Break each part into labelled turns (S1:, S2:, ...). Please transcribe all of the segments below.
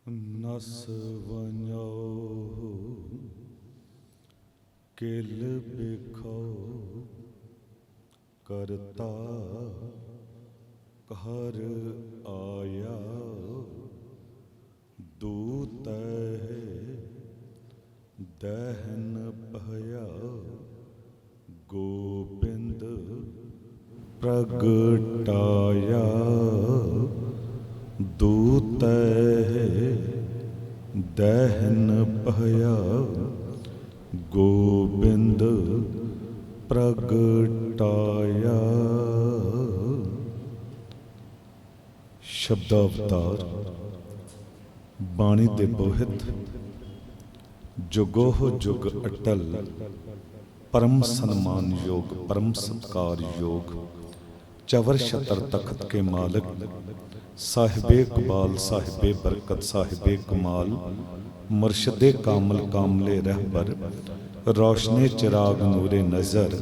S1: नस वञो किल बिखो करता घर आया दूत दहन भया गोबिंद प्रगटाया दूत दहन भया गोबिंद प्रगटाया। शब्दावतार बाणी दे बोहित जुगोह जुग अटल परम सन्मान योग परम सत्कार योग चवर शतर तख्त के मालिक साहिबे कबाल साहिबे बरकत साहिबे कमाल मुर्शदे कामल कामले रहबर रोशने चिराग नूरे नज़र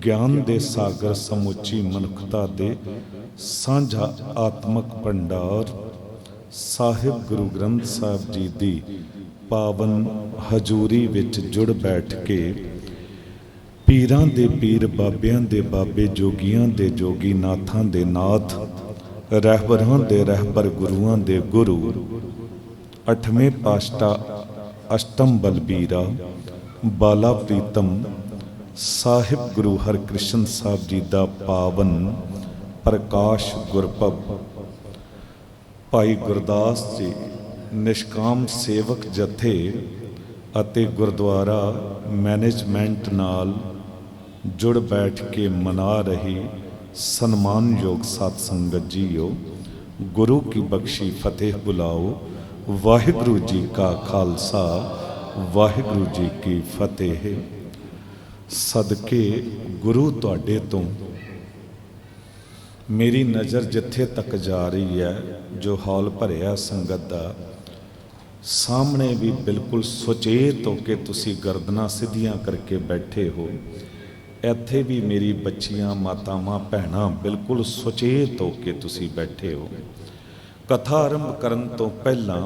S1: ज्ञान दे सागर समुची मनुखता दे सांझा आत्मक भंडार साहिब गुरु ग्रंथ साहिब जी दी पावन हजूरी विच जुड़ बैठ के पीरां दे पीर बाबियां दे बाबे जोगियां दे जोगी नाथां दे नाथ रहबरां दे रहबर गुरुआं दे गुरु अठवें पातशाह अष्टम बलबीरा बाला प्रीतम साहिब गुरु हरकृष्ण साहब जी दा पावन प्रकाश गुरपब भाई गुरदास जी निष्काम सेवक जथे अते गुरुद्वारा मैनेजमेंट नाल जुड़ बैठ के मना रही सन्मान योग सात संगत जीओ गुरु की बख्शी फतेह बुलाओ वाहिगुरु जी का खालसा वाहिगुरु जी की फतेह। सदके गुरु तुहाडे तो मेरी नज़र जिथे तक जा रही है जो हॉल भरिया संगत दा सामने भी बिल्कुल सुचेत हो के तुसी गर्दना सीधियां करके बैठे हो। इत्थे भी मेरी बच्चियां मातावां भैणां बिल्कुल सुचेत हो के तुसी बैठे हो। कथा आरंभ करन तो पहला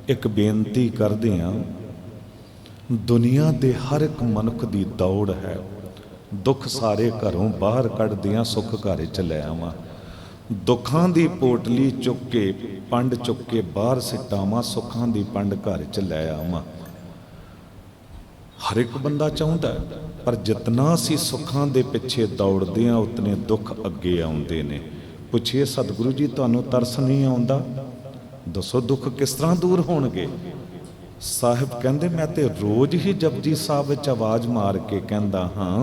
S1: एक बेनती करदे हां, दुनिया दे हर एक मनुख दी दौड़ है, दुख सारे घरों बाहर कढ़दियां सुख घर च लै आवां। दुखां दी पोटली चुक के पंड चुक के बाहर सिटावां, सुखां दी पंड घर च लै आवां। हर एक बंदा चाहुंदा पर जितना असीं सुखां दे पिछे दौड़दे हां उतने दुख अगे आउंदे ने। पुछिए सतगुरु जी तुहानूं तरस नहीं आउंदा? दसो दुख किस तरह दूर होणगे? साहिब कहंदे मैं ते रोज़ ही जपजी साहब विच आवाज़ मार के कहंदा हां,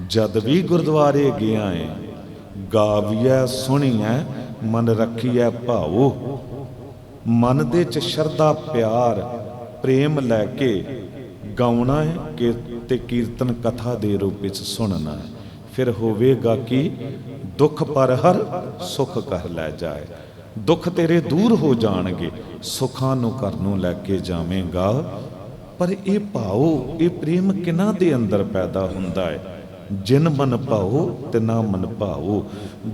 S1: जद भी गुरुद्वारे गया है गाविए सुनिए मन रखिए भाओ। मन दे च शरधा प्यार प्रेम लैके गाउणा है कि ते कीर्तन कथा दे रूप विच सुनना है, फिर होवेगा कि दुख पर हर सुख कर लै जाए। दुख तेरे दूर हो जाणगे, सुखां नूं घर नूं लैके जावेंगा। पर ये भाओ ये प्रेम किन्हां दे अंदर पैदा हुंदा है? जिन मन भाओ ते ना मन भाओ।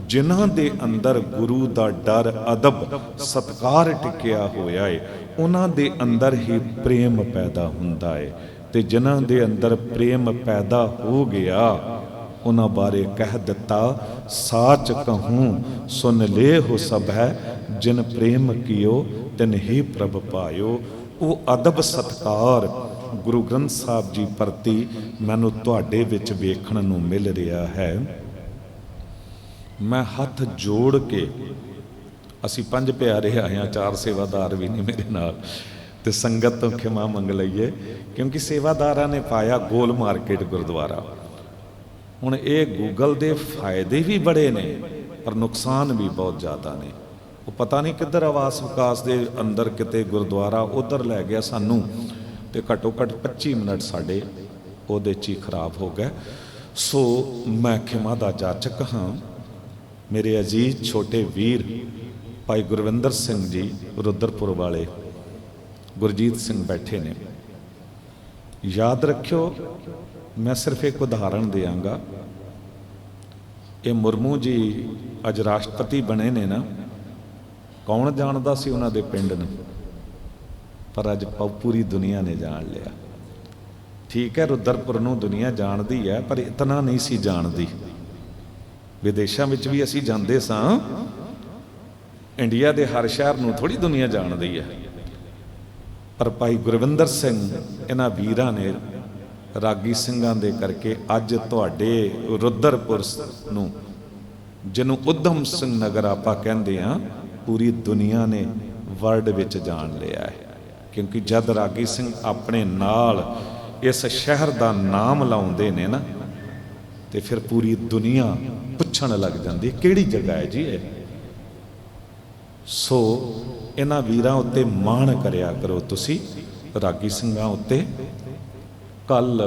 S1: जिन्हां दे अंदर गुरु दा डर अदब सत्कार टिकिया होया है उन्हां दे अंदर ही प्रेम पैदा हुंदा है। ते जिन्हां दे अंदर प्रेम पैदा हो गया उन्हां बारे कह दिता, साच कहूँ सुन ले हो सब है, जिन प्रेम कियो तिन ही प्रभ पायो। वो अदब सत्कार गुरु ग्रंथ साहब जी प्रति मैनू तुहाडे विच वेखण नूं मिल रहा है। मैं हथ जोड़ के असी पंज प्यारे आए हैं, चार सेवादार भी नहीं मेरे नाल, ते संगत तो खिमा मंग लईए क्योंकि सेवादारां ने पाया गोल मार्केट गुरुद्वारा। हुण ये गूगल दे फायदे भी बड़े ने पर नुकसान भी बहुत ज़्यादा ने। वो पता नहीं किधर आवास विकास दे अंदर किते गुरुद्वारा उधर लै गया सानू, ते घट्टो घट्ट 25 मिनट साढ़े उहदे च ही खराब हो गए। सो मैं खिमा दा जाचक हाँ। मेरे अजीज छोटे वीर भाई गुरविंदर सिंह जी रुद्रपुर वाले, गुरजीत सिंह बैठे ने। याद रखियो मैं सिर्फ एक उदाहरण देंगा। ये मुर्मू जी अज राष्ट्रपति बने ने ना, कौन जानता सी उन्हां दे पिंड नूं, पर अज पूरी दुनिया ने जान लिया। ठीक है, रुद्रपुर नूं दुनिया जानती है, पर इतना नहीं सी जानती। विदेशों में भी असीं जांदे सां, इंडिया के हर शहर नूं थोड़ी दुनिया जानती है। पर भाई गुरविंदर सिंह इन्हां वीरां ने रागी ਸਿੰਘਾਂ ਦੇ करके अज तुहाडे रुद्रपुर नूं जिन्हों उधम सिंह नगर आपां कहंदे हां, पूरी दुनिया ने वर्ल्ड विच जान लिया है। क्योंकि जद रागी सिंह अपने नाल इस शहर का नाम लाउंदे ने ना, तो फिर पूरी दुनिया पुछण लग जाती किहड़ी जगह है जी ये। सो इन्हां वीरां उत्ते माण करिया करो तुसी रागी ਸਿੰਘਾਂ उत्ते। कल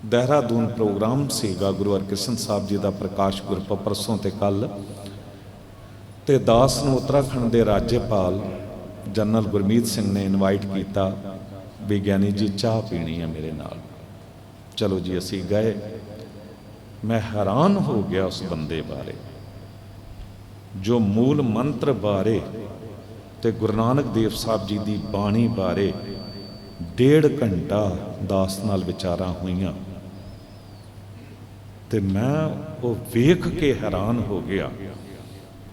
S1: देहरादून प्रोग्राम सीगा गुरु हरकृष्ण साहब जी का प्रकाश गुरपुरब परसों ते कल, ते दास नूं उत्तराखंड के राज्यपाल जनरल गुरमीत सिंह ने इनवाइट किया, विज्ञानी जी चाह पीनी है मेरे नाल। चलो जी असी गए। मैं हैरान हो गया उस बंदे बारे, जो मूल मंत्र बारे ते गुरु नानक देव साहब जी की बाणी बारे 1.5 घंटा दास नाल विचारां होईयां, ते मैं वो वेख के हैरान हो गया।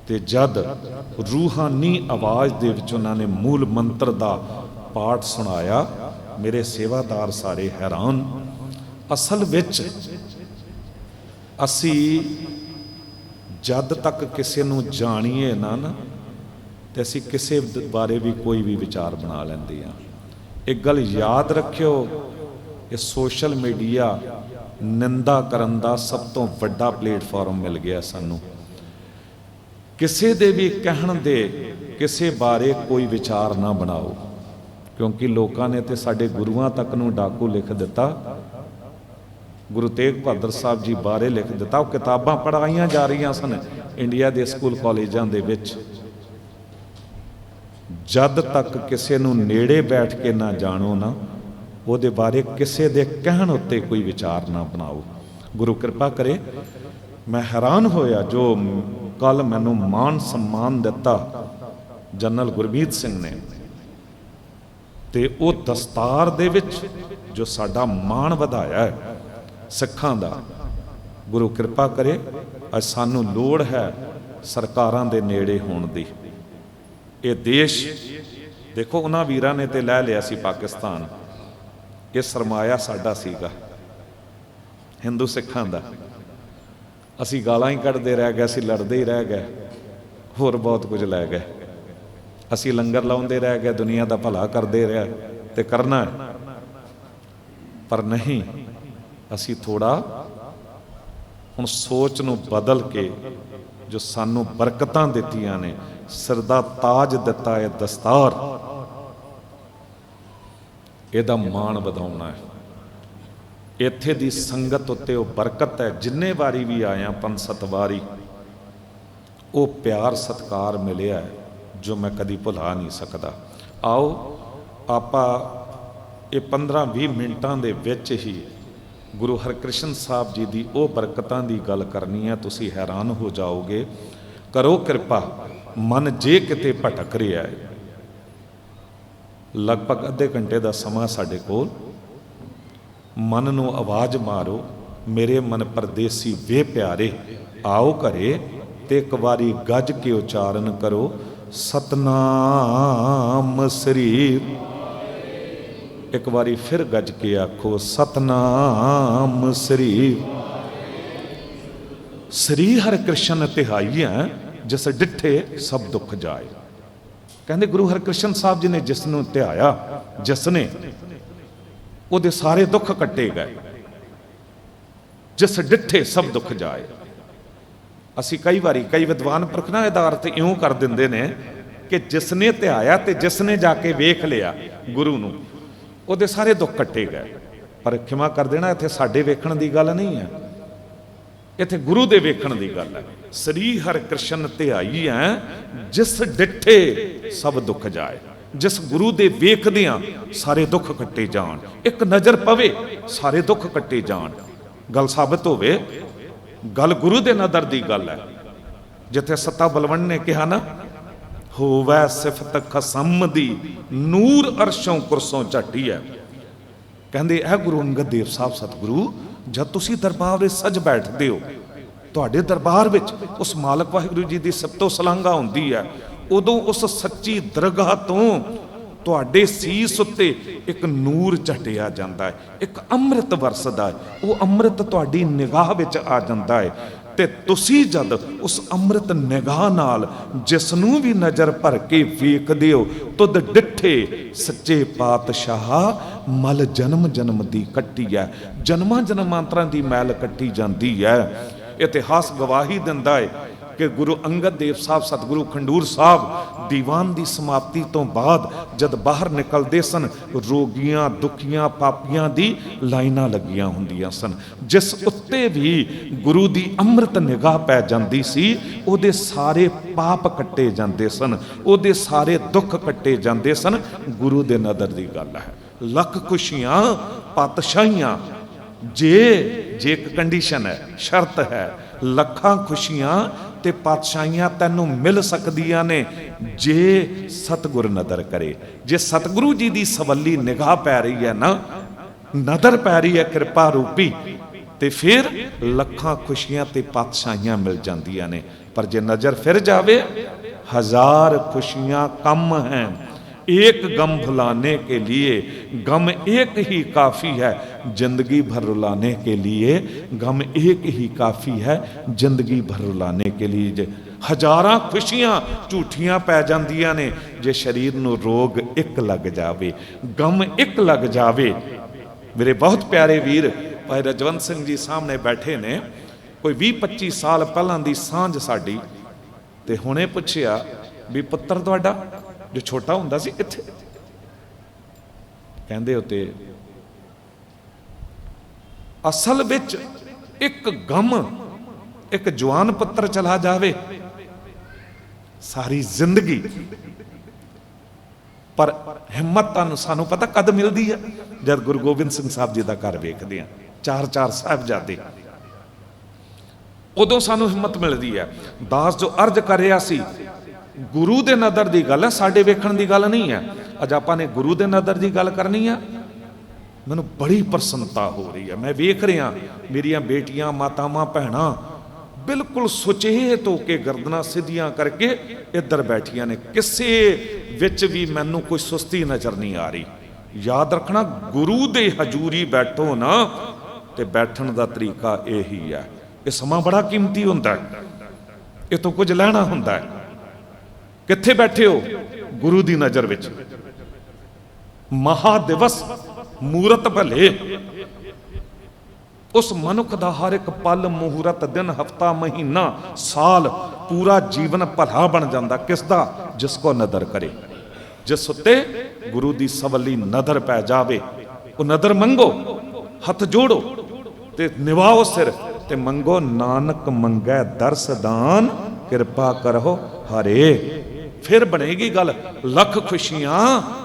S1: ते जद रूहानी आवाज़ दे विच उन्हां ने मूल मंत्र दा पाठ सुनाया, मेरे सेवादार सारे हैरान। असल विच असी जद तक किसी नूं जाणीए ना ते असी किसी बारे भी कोई भी विचार बना लैंदे हां। एक गल याद रखियो, ये सोशल मीडिया निंदा करन दा सब तो वड्डा प्लेटफॉर्म मिल गया सानू। किसी दे भी कहण दे किसी बारे कोई विचार ना बनाओ, क्योंकि लोगों ने तो साडे गुरुआं तक नूं डाकू लिख दिता। गुरु तेग बहादुर साहब जी बारे लिख दिता, वो किताबां पढ़ाईयां जा रही सन इंडिया के स्कूल कॉलेजां दे विच। जद तक किसी नूं नेड़े बैठ के ना जाणो ना, ਉਹਦੇ बारे किसी दे कहण उत्ते कोई विचार ना बनाओ। गुरु कृपा करे। मैं हैरान होया जो कल मैनू मान सम्मान दिता जनरल गुरमीत सिंह ने, ते वो दस्तार दे विच जो साडा मान वधाया है सिखां दा। गुरु कृपा करे, अज सानू लोड़ है सरकारां दे नेड़े होण दी। ये देश देखो उन्हां वीरां ने ते लै लिया सी पाकिस्तान, ये सरमाया साडा सीगा हिंदू सिखां दा। असी गालां ही कढ़दे रह गए, असी लड़दे ही रह गए, होर बहुत कुछ लै गए। असी लंगर लाउंदे रह गए, दुनिया दा भला करदे रहे ते करना है, पर नहीं असी थोड़ा हुण सोच नूं बदल के जो सानू बरकतां दित्तियां ने, सिर दा ताज दिता है दस्तार, इहदा मान वधाउणा है। इत्थे दी संगत उत्ते वो बरकत है। जिन्ने वारी भी आया 5-7 वारी वो प्यार सत्कार मिलिया है जो मैं कदी भुला नहीं सकता। आओ आपां ये 15-20 मिनटां दे विच ही गुरु हरकृष्ण साहब जी की वो बरकतां की गल करनी है। तुसी हैरान हो जाओगे। करो कृपा, मन जे किते भटक रहा है, लगभग अद्धे घंटे का समा साडे कोल, मन नूं आवाज़ मारो, मेरे मन परदेसी वे प्यारे आओ घरे, ते एक बारी गज के उचारण करो सतनाम श्री। एक बारी फिर गज के आखो सतनाम श्री। श्री हरकृष्ण तिहाई है जिस डिठे सब दुख जाए। कहते गुरु हरकृष्ण साहब जी ने जिसनों ध्याया, जिसने ਉਹਦੇ सारे दुख कट्टे गए। जिस डिठे सब दुख जाए। असी कई बारी कई विद्वान पुरख ना ਇਹਦਾ अर्थ इउं कर ਦਿੰਦੇ ਨੇ कि जिसने ध्याया ते जिसने जाके वेख लिया गुरु नूं, ਉਹਦੇ सारे दुख कट्टे गए। पर खिमा कर देना, इत्थे साडे वेखण दी गल नहीं है, इत्थे गुरु दे वेखण दी गल है। श्री हरकृष्ण ध्याई है जिस डिठे सब दुख जाए। जिस गुरु दे वेखदियां सारे दुख कट्टे जान, एक नज़र पवे सारे दुख कट्टे जान। गल साबित होवे, गल गुरु दे नदर दी गल है। जिथे सत्ता बलवंड ने कहा ना, होवै सिफत खसम दी नूर अरशों कुरसों झटी है। कहते है गुरु अंगद देव साहब सतगुरु, जब तुसी दरबार में सज बैठते हो, तुहाडे दरबार विच उस मालक वाहिगुरू जी की सबतो सलांघा होंदी है, उदों उस सच्ची दरगाह तो तुहाडे सीस उत्ते एक नूर झटिया जाता है, एक अमृत वरसदा है, वो अमृत तुहाडी निगाह विच आ जाता है। ते तुसी जद उस अमृत निगाह नाल जिसनू भी नज़र भर के वेखदे हो, तुद डिठे सच्चे पातशाह मल जन्म जन्म दी कट्टी है, जन्मां जन्मांतरां दी मैल कट्टी जाती है। इतिहास गवाही दिंदा है कि गुरु अंगद देव साहब सतगुरु खंडूर साहब दीवान की समाप्ति तो बाद जद बाहर निकलते सन, रोगियां दुखियां पापियां दी लाइनां लगियां हुंदियां सन, जिस उत्ते भी गुरु की अमृत निगाह पै जाती सी, उहदे सारे पाप कट्टे जाते सन, उहदे सारे दुख कट्टे जाते सन। गुरु दे नदर की गल है। लख खुशियां पातशाहियां, जे एक कंडीशन है, शर्त है, लखां खुशियां ते पातशाहियां तैनू मिल सकदियां ने जे सतगुर नदर करे। जे सतगुरु जी की सवली निगाह पै रही है ना, नदर पै रही है कृपा रूपी, ते फिर लखां खुशियां ते पातशाहियां मिल जांदियां ने। पर जे नज़र फिर जावे, हजार खुशियां कम हैं, एक गम भुलाने के लिए गम एक ही काफ़ी है, जिंदगी भर रुलाने के लिए गम एक ही काफ़ी है, जिंदगी भर रुलाने के लिए। हजारां खुशियां झूठियां पै जांदियां ने, जे शरीर नूं रोग एक लग जावे, गम एक लग जावे। मेरे बहुत प्यारे वीर भाई रजवंत सिंह जी सामने बैठे ने, कोई 20-25 साल पहलां दी सांझ साडी, ते हुणे पुछिया भी पुत्तर तुहाडा जो छोटा हुंदा सी कित्थे? कहंदे उत्ते असल विच एक गम, एक जवान पुत्र चला जावे सारी जिंदगी, पर हिम्मत सानू पता कद मिलती है, जब गुरु गोबिंद सिंह साहब जी का घर वेखते हैं, 4-4 साहिबजादे, उदों सानू हिम्मत मिलती है। दास जो अर्ज कर रहा सी, गुरु दे नदर की गल है, साडे वेखण की गल नहीं है। अज आपां ने गुरु दे नदर की गल करनी है। मैनूं बड़ी प्रसन्नता हो रही है, मैं वेख रहा मेरियां बेटियां मातावां भैणां बिल्कुल सुचेत होके गर्दनां सीधियां करके इधर बैठियां ने, किसे विच भी मैनूं कोई सुस्ती नज़र नहीं आ रही। याद रखना, गुरु दे हजूरी बैठो ना, ते बैठण दा तरीका यही है। ये समा बड़ा कीमती हुंदा है, ये तो कुछ लैना हुंदा है। कित्थे बैठे हो? गुरु दी नज़र विच। महादिवस मूरत भले, उस मनुख दा हर एक पल मुहूर्त, दिन, हफ्ता, महीना, साल, पूरा जीवन भला बन जाता। किसदा? जिसको नदर करे। जिस उत्ते गुरु दी सवली नदर पै जावे, वो नदर मंगो, हथ जोड़ो ते निवाओ सिर ते मंगो, नानक मंगै दरस दान, कृपा करो हरे। फिर बनेगी गल लख खुशियां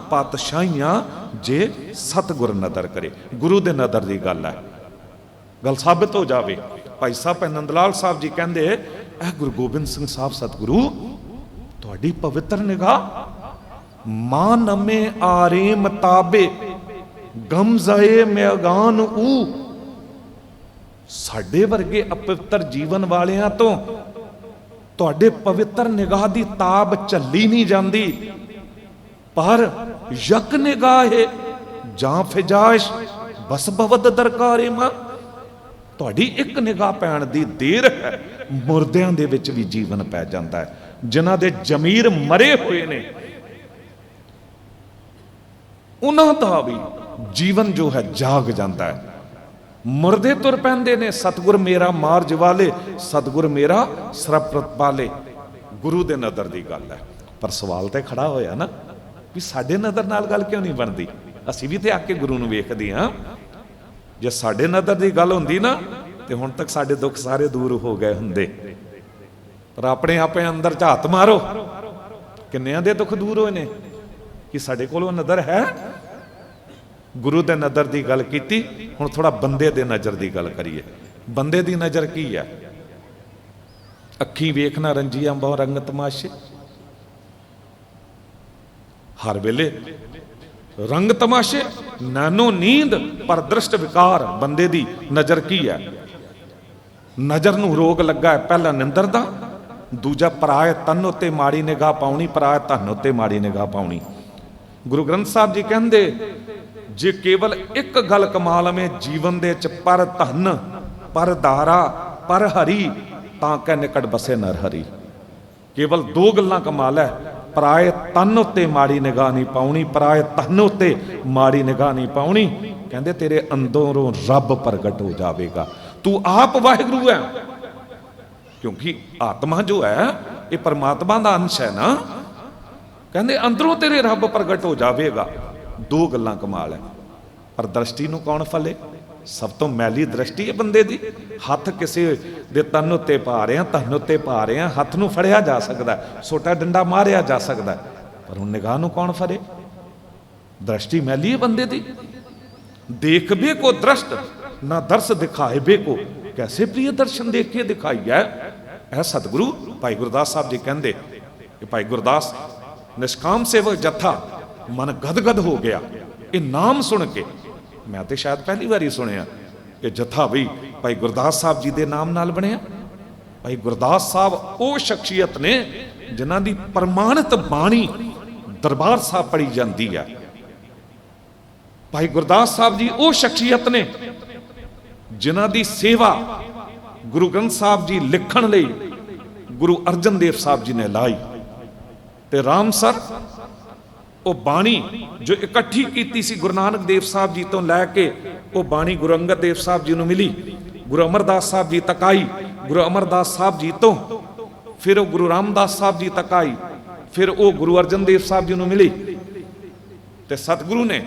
S1: पातशाहियां, जे सतगुर नदर करे। गुरु दे नदर की गल है, गल साबित हो जावे। भाई साहब नंद लाल साहब जी कहते, ऐ गुरु गोबिंद सिंह साहब सतगुरु, तुहाडी पवित्र निगाह मां नमे आरे मताबे गम जाए म्यागान ऊ। साडे वर्गे अपवित्र जीवन वालियां तो तुहाडे पवित्र निगाह की ताब झल्ली नहीं जाती, पर यक निगाह है जां फिजाइश बस भवद दरकारे मां। तुहाडी एक निगाह पैण दी देर है, मुर्दियां दे विच भी जीवन पै जाता है। जिन्हां दे जमीर मरे हुए ने, उन्हां दा भी जीवन जो है जाग जाता है। मुर्दे तुर पैंदे ने, सतगुर मेरा मार्ज वाले, सतगुर मेरा सरप्रत पाले। गुरु दे नदर की गल है। पर सवाल तो खड़ा होया ना भी साडे नदर नाल गल क्यों नहीं बनती? असीं भी तो आके गुरु नूं वेखदे हां। जे साडे नदर की गल हुंदी ना, तो हुण तक साडे दुख सारे दूर हो गए हुंदे। पर अपने आपे अंदर झात मारो, किन्नियां दे दुख दूर होए ने कि साडे कोल नदर है। गुरु दे नज़र की गल की, हुण थोड़ा बंदे दे नज़र की गल करिए। बंदे की नज़र की है? अखी वेखना रंजिया बहु रंग तमाशे। हर वेले रंग तमाशे, नैनो नींद पर दृष्ट विकार। बंदे दी नज़र की है, नज़र नूं रोग लगा है। पहला निंदर दा, दूजा पराए तन उत्ते माड़ी निगाह पाउणी, पराए धन उत्ते माड़ी निगाह पाउणी। गुरु ग्रंथ साहब जी कहंदे जे केवल एक गल कमा लवें जीवन दे च, पर धन पर दारा पर हरी, तां कै निकट बसे नर हरी। केवल दो गल्लां कमा लै, पराए तन उत्ते माड़ी निगाह नहीं पाउणी, पराए धन उत्ते माड़ी निगाह नहीं पाउणी। कहंदे तेरे अंदरों रब प्रगट हो जाएगा। तू आप वाहिगुरू है, क्योंकि आत्मा जो है ये परमात्मा का अंश है ना। कहंदे अंदरों तेरे रब प्रगट हो जाएगा। दो गल्लां कमाल है। पर दृष्टि नूं कौन फले? सब तो मैली दृष्टि है बंदे दी। हथ किसी दे तन उत्ते पा रहे हैं, धन उत्ते पा रहे हैं, हथ नूं फड़िया जा सकता है, सोटा डंडा मारिया जा सकता है, पर हुण निगाह नूं कौन फड़े? दृष्टि मैली है बंदे दी। देख बे को दृष्ट ना दर्श दिखाए बे को, कैसे प्रिय दर्शन देख के दिखाई है। ऐ सतगुरु भाई गुरदास साहब जी कहंदे कि भाई गुरदास निष्काम सेवक जत्था मन गदगद हो गया ये नाम सुन के। मैं तो शायद पहली बार ही सुनिया कि जत्था बई भाई गुरदास साहब जी के नाम नाल बनिया। भाई गुरदास साहब वो शख्सियत ने जिन्हां दी प्रमाणित बाणी दरबार साहब पढ़ी जाती है। भाई गुरदास साहब जी वो शख्सियत ने जिन्हां दी सेवा गुरु ग्रंथ साहब जी लिखण लई गुरु अर्जन देव साहब जी ने लाई। ते रामसर वो बाणी जो इकट्ठी की सी गुरु नानक देव साहब जी तो लैके वो बाणी गुरु अंगद देव साहब जी नूं मिली, गुरु अमरदास साहब जी तक आई, गुरु अमरदास साहब जी तो फिर वो गुरु रामदास साहब जी तक आई, फिर वो गुरु अर्जन देव साहब जी नूं मिली। ते सतगुरु ने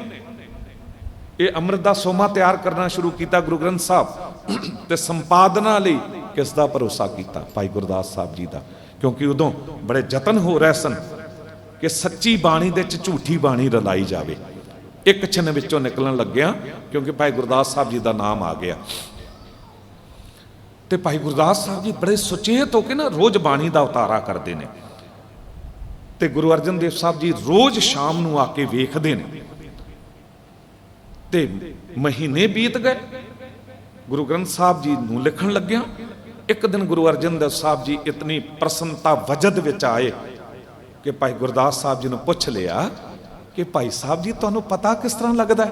S1: ये अमृत दा सोमा तैयार करना शुरू किया गुरु ग्रंथ साहब। ते संपादना लई किस दा भरोसा किया? भाई गुरदास साहब जी का। क्योंकि उदों बड़े जतन हो रहे सन कि सच्ची बाणी दे च झूठी बाणी रलाई जाए। एक छिन विचों निकलन लग्या क्योंकि भाई गुरदास साहब जी का नाम आ गया। तो भाई गुरदास साहब जी बड़े सुचेत होकर ना रोज बाणी का उतारा करते हैं। तो गुरु अर्जन देव साहब जी रोज शाम को आके वेखते हैं। तो महीने बीत गए, गुरु ग्रंथ साहब जी नूं लिखण लग्या। एक दिन गुरु अर्जन देव साहब जी इतनी प्रसन्नता वजद विच आए कि भाई गुरदास साहब जी ने पूछ लिया कि भाई साहब जी तुहानूं पता किस तरह लगता है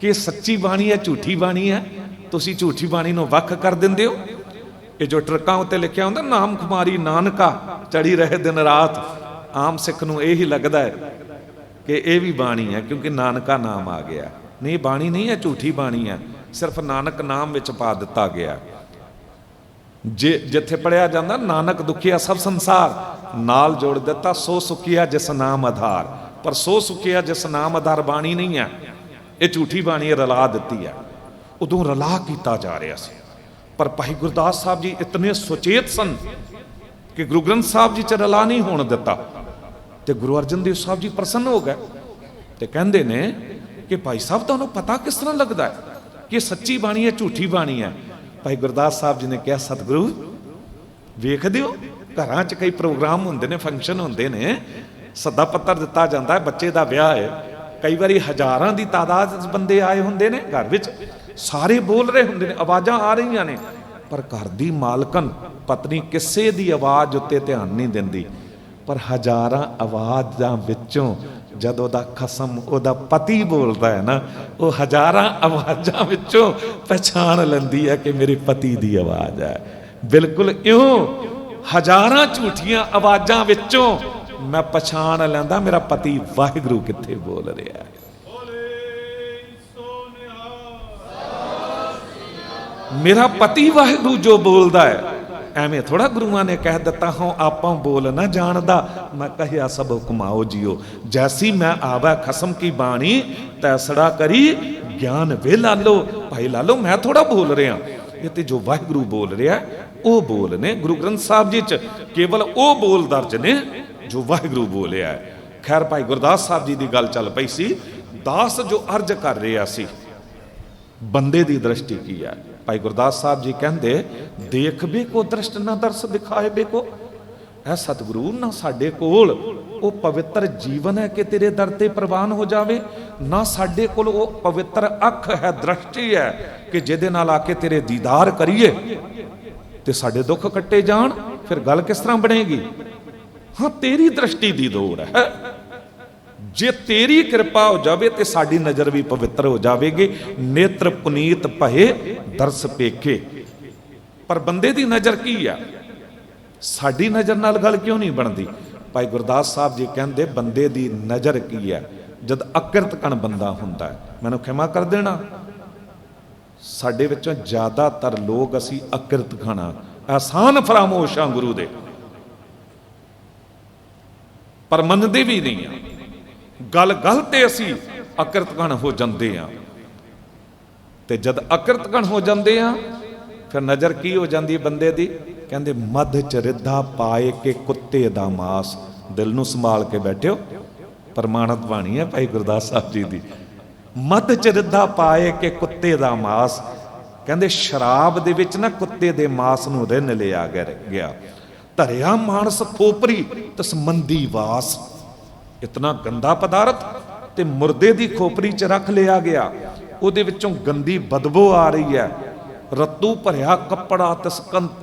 S1: कि सच्ची बाणी है झूठी बाणी है? तुसीं झूठी बाणी नूं वख कर दिंदे हो। ये जो ट्रकां उत्ते लिखिया हुंदा नाम कुमारी नानका चढ़ी रहे दिन रात, आम सिख नूं यही लगता है कि यह भी बाणी है क्योंकि नानका नाम आ गया। नहीं, बाणी नहीं है, झूठी बाणी है, सिर्फ नानक नाम विच पा दिता गया। जे जिथे पढ़िया जाता नानक दुखिया सब संसार, नाल जोड़ दिता सो सुखिया जिस नाम आधार। पर सो सुखिया जिस नाम आधार बाणी नहीं है, ये झूठी बाणी रला दी है। उदों रला किया जा रहा सी। पर भाई गुरदास साहब जी इतने सुचेत सन कि गुरु ग्रंथ साहब जी च रला नहीं होने दिता। तो गुरु अर्जन देव साहब जी प्रसन्न हो गए तो कहते ने कि भाई साहब तुहानूं पता किस तरह लगता है कि सच्ची बाणी है झूठी बाणी है? भाई गुरदास साहब जी ने कहा सतगुरु वेख दिओ घरां च कई प्रोग्राम होंदे ने, फंक्शन होंदे ने, सदा पत्तर दिता जाता है, बच्चे का ब्याह है, कई बारी हज़ारां की तादाद बंदे आए होंदे ने घर विच, सारे बोल रहे होंदे ने, आवाज़ां आ रही ने, पर घर की मालकन पत्नी किसी की आवाज़ उत्ते ध्यान नहीं दिंदी। पर हज़ारां आवाज़ां विचों जदों दा खसम ओदा पति बोलता है ना, वो हज़ारां आवाज़ां विचों पहचान लैंदी है कि मेरे पति की आवाज़ है। बिल्कुल इउं हज़ारां झूठियां आवाज़ां विचों मैं पहचान लैंदा मेरा पति वाहिगुरू कित्थे बोल रहा है। मेरा पति वाहिगुरू जो बोलता है, एवें थोड़ा गुरुआं ने कह दिता हूँ आपां बोल ना जानदा, मैं कहिया सब हुक्माओ जियो। जैसी मैं आवा खसम की बाणी तैसड़ा करी ज्ञान वे लालो। भाई लालो मैं थोड़ा बोल रहा, ये तो जो वाहिगुरू बोल रहा है वो बोल ने। गुरु ग्रंथ साहब जी च केवल वो बोल दर्ज ने जो वाहिगुरू बोलिया है। खैर भाई गुरदास साहब जी की गल चल पई सी। दास जो अर्ज कर रहा सी, ਬੰਦੇ ਦੀ ਦ੍ਰਿਸ਼ਟੀ ਕੀ ਹੈ? ਭਾਈ ਗੁਰਦਾਸ ਸਾਹਿਬ ਜੀ ਕਹਿੰਦੇ, ਦੇਖ ਬੇ ਕੋ ਦ੍ਰਿਸ਼ਟ ਨਾ ਦਰਸ ਦਿਖਾਏ ਬੇ ਕੋ। ਐ ਸਤਿਗੁਰੂ, ਨਾ ਸਾਡੇ ਕੋਲ ਉਹ ਪਵਿੱਤਰ ਜੀਵਨ ਹੈ ਕਿ ਤੇਰੇ ਦਰ ਤੇ ਪ੍ਰਵਾਨ ਹੋ ਜਾਵੇ, ਨਾ ਸਾਡੇ ਕੋਲ ਉਹ ਪਵਿੱਤਰ ਅੱਖ ਹੈ, ਦ੍ਰਿਸ਼ਟੀ ਹੈ ਕਿ ਜਿਹਦੇ ਨਾਲ ਆ ਕੇ ਤੇਰੇ ਦੀਦਾਰ ਕਰੀਏ ਤੇ ਸਾਡੇ ਦੁੱਖ ਕੱਟੇ ਜਾਣ। ਫਿਰ ਗੱਲ ਕਿਸ ਤਰ੍ਹਾਂ ਬਣੇਗੀ? ਹਾਂ, ਤੇਰੀ ਦ੍ਰਿਸ਼ਟੀ ਦੀ ਲੋੜ ਹੈ। ਜੇ ਤੇਰੀ ਕਿਰਪਾ ਹੋ ਜਾਵੇ ਤੇ ਸਾਡੀ ਨਜ਼ਰ ਵੀ ਪਵਿੱਤਰ ਹੋ ਜਾਵੇਗੀ। ਨੇਤਰ ਪੁਨੀਤ ਭਏ ਦਰਸ ਪੇਖੇ। ਪਰ ਬੰਦੇ ਦੀ ਨਜ਼ਰ ਕੀ ਆ? ਸਾਡੀ ਨਜ਼ਰ ਨਾਲ ਗੱਲ ਕਿਉਂ ਨਹੀਂ ਬਣਦੀ? ਭਾਈ ਗੁਰਦਾਸ ਸਾਹਿਬ ਜੀ ਕਹਿੰਦੇ, ਬੰਦੇ ਦੀ ਨਜ਼ਰ ਕੀ ਹੈ? ਜਦ ਅਕਿਰਤਕਣ ਬੰਦਾ ਹੁੰਦਾ ਹੈ, ਮੈਨੂੰ ਖਿਮਾ ਕਰ ਦੇਣਾ, ਸਾਡੇ ਵਿੱਚੋਂ ਜ਼ਿਆਦਾਤਰ ਲੋਕ ਅਸੀਂ ਅਕਿਰਤਕਣ ਆ, ਆਸਾਨ ਫਰਾਮੋਸ਼ ਆ ਗੁਰੂ ਦੇ, ਪਰ ਮੰਨਦੇ ਵੀ ਨਹੀਂ ਆ। ਗੱਲ ਤੇ ਅਸੀਂ ਅਕਿਰਤਕਣ ਹੋ ਜਾਂਦੇ ਆ, ਤੇ ਜਦ ਅਕਿਰਤਕਣ ਹੋ ਜਾਂਦੇ ਆ ਫਿਰ ਨਜ਼ਰ ਕੀ ਹੋ ਜਾਂਦੀ ਹੈ ਬੰਦੇ ਦੀ? ਕਹਿੰਦੇ, ਮੱਧ ਚ ਰਿੱਧਾ ਪਾਏ ਕੇ ਕੁੱਤੇ ਦਾ ਮਾਸ। ਦਿਲ ਨੂੰ ਸੰਭਾਲ ਕੇ ਬੈਠਿਓ, ਪ੍ਰਮਾਣਿਤ ਬਾਣੀ ਹੈ ਭਾਈ ਗੁਰਦਾਸ ਸਾਹਿਬ ਜੀ ਦੀ। ਮੱਧ ਚ ਰਿੱਧਾ ਪਾਏ ਕੇ ਕੁੱਤੇ ਦਾ ਮਾਸ। ਕਹਿੰਦੇ ਸ਼ਰਾਬ ਦੇ ਵਿੱਚ ਨਾ ਕੁੱਤੇ ਦੇ ਮਾਸ ਨੂੰ ਰਿੰਨ ਲਿਆ ਗਿਆ। ਧਰਿਆ ਮਾਨਸ ਖੋਪਰੀ ਤਸਮੰਦੀ ਵਾਸ। ਇਤਨਾ ਗੰਦਾ ਪਦਾਰਥ ਤੇ ਮੁਰਦੇ ਦੀ ਖੋਪਰੀ ਚ ਰੱਖ ਲਿਆ ਗਿਆ, ਉਹਦੇ ਵਿੱਚੋਂ ਗੰਦੀ ਬਦਬੂ ਆ ਰਹੀ ਹੈ। ਰੱਤੂ ਭਰਿਆ ਕੱਪੜਾ ਤਿਸ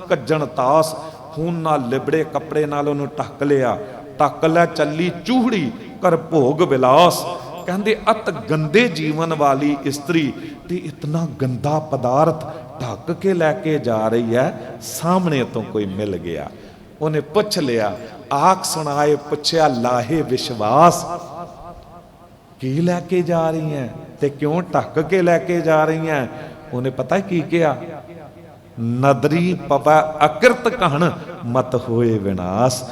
S1: ਕੱਜਣ ਤਾਸ। ਖੂਨ ਨਾਲ ਲਿਬੜੇ ਕੱਪੜੇ ਨਾਲ ਉਹਨੂੰ ਢੱਕ ਲਿਆ। ਢੱਕ ਲੈ ਚੱਲੀ ਚੂਹੜੀ ਕਰ ਭੋਗ ਵਿਲਾਸ। ਕਹਿੰਦੇ ਅਤ ਗੰਦੇ ਜੀਵਨ ਵਾਲੀ ਇਸਤਰੀ ਤੇ ਇਤਨਾ ਗੰਦਾ ਪਦਾਰਥ ਢੱਕ ਕੇ ਲੈ ਕੇ ਜਾ ਰਹੀ ਹੈ। ਸਾਹਮਣੇ ਤੋਂ ਕੋਈ ਮਿਲ ਗਿਆ, ਉਹਨੇ ਪੁੱਛ ਲਿਆ, ਆਖ ਸੁਣਾਏ ਪੁੱਛਿਆ ਲਾਹੇ ਵਿਸ਼ਵਾਸ। ਕੀ ਲੈ ਕੇ ਜਾ ਰਹੀ ਹੈ ਤੇ ਕਿਉਂ ਢੱਕ ਕੇ ਲੈ ਕੇ ਜਾ ਰਹੀ ਹੈ? ਉਹਨੇ ਪਤਾ ਕੀ ਕਿਹਾ? ਨਦਰੀ ਪਵੈ ਅਕਿਰਤ ਕਹਣ ਮਤ ਹੋਏ ਵਿਨਾਸ਼।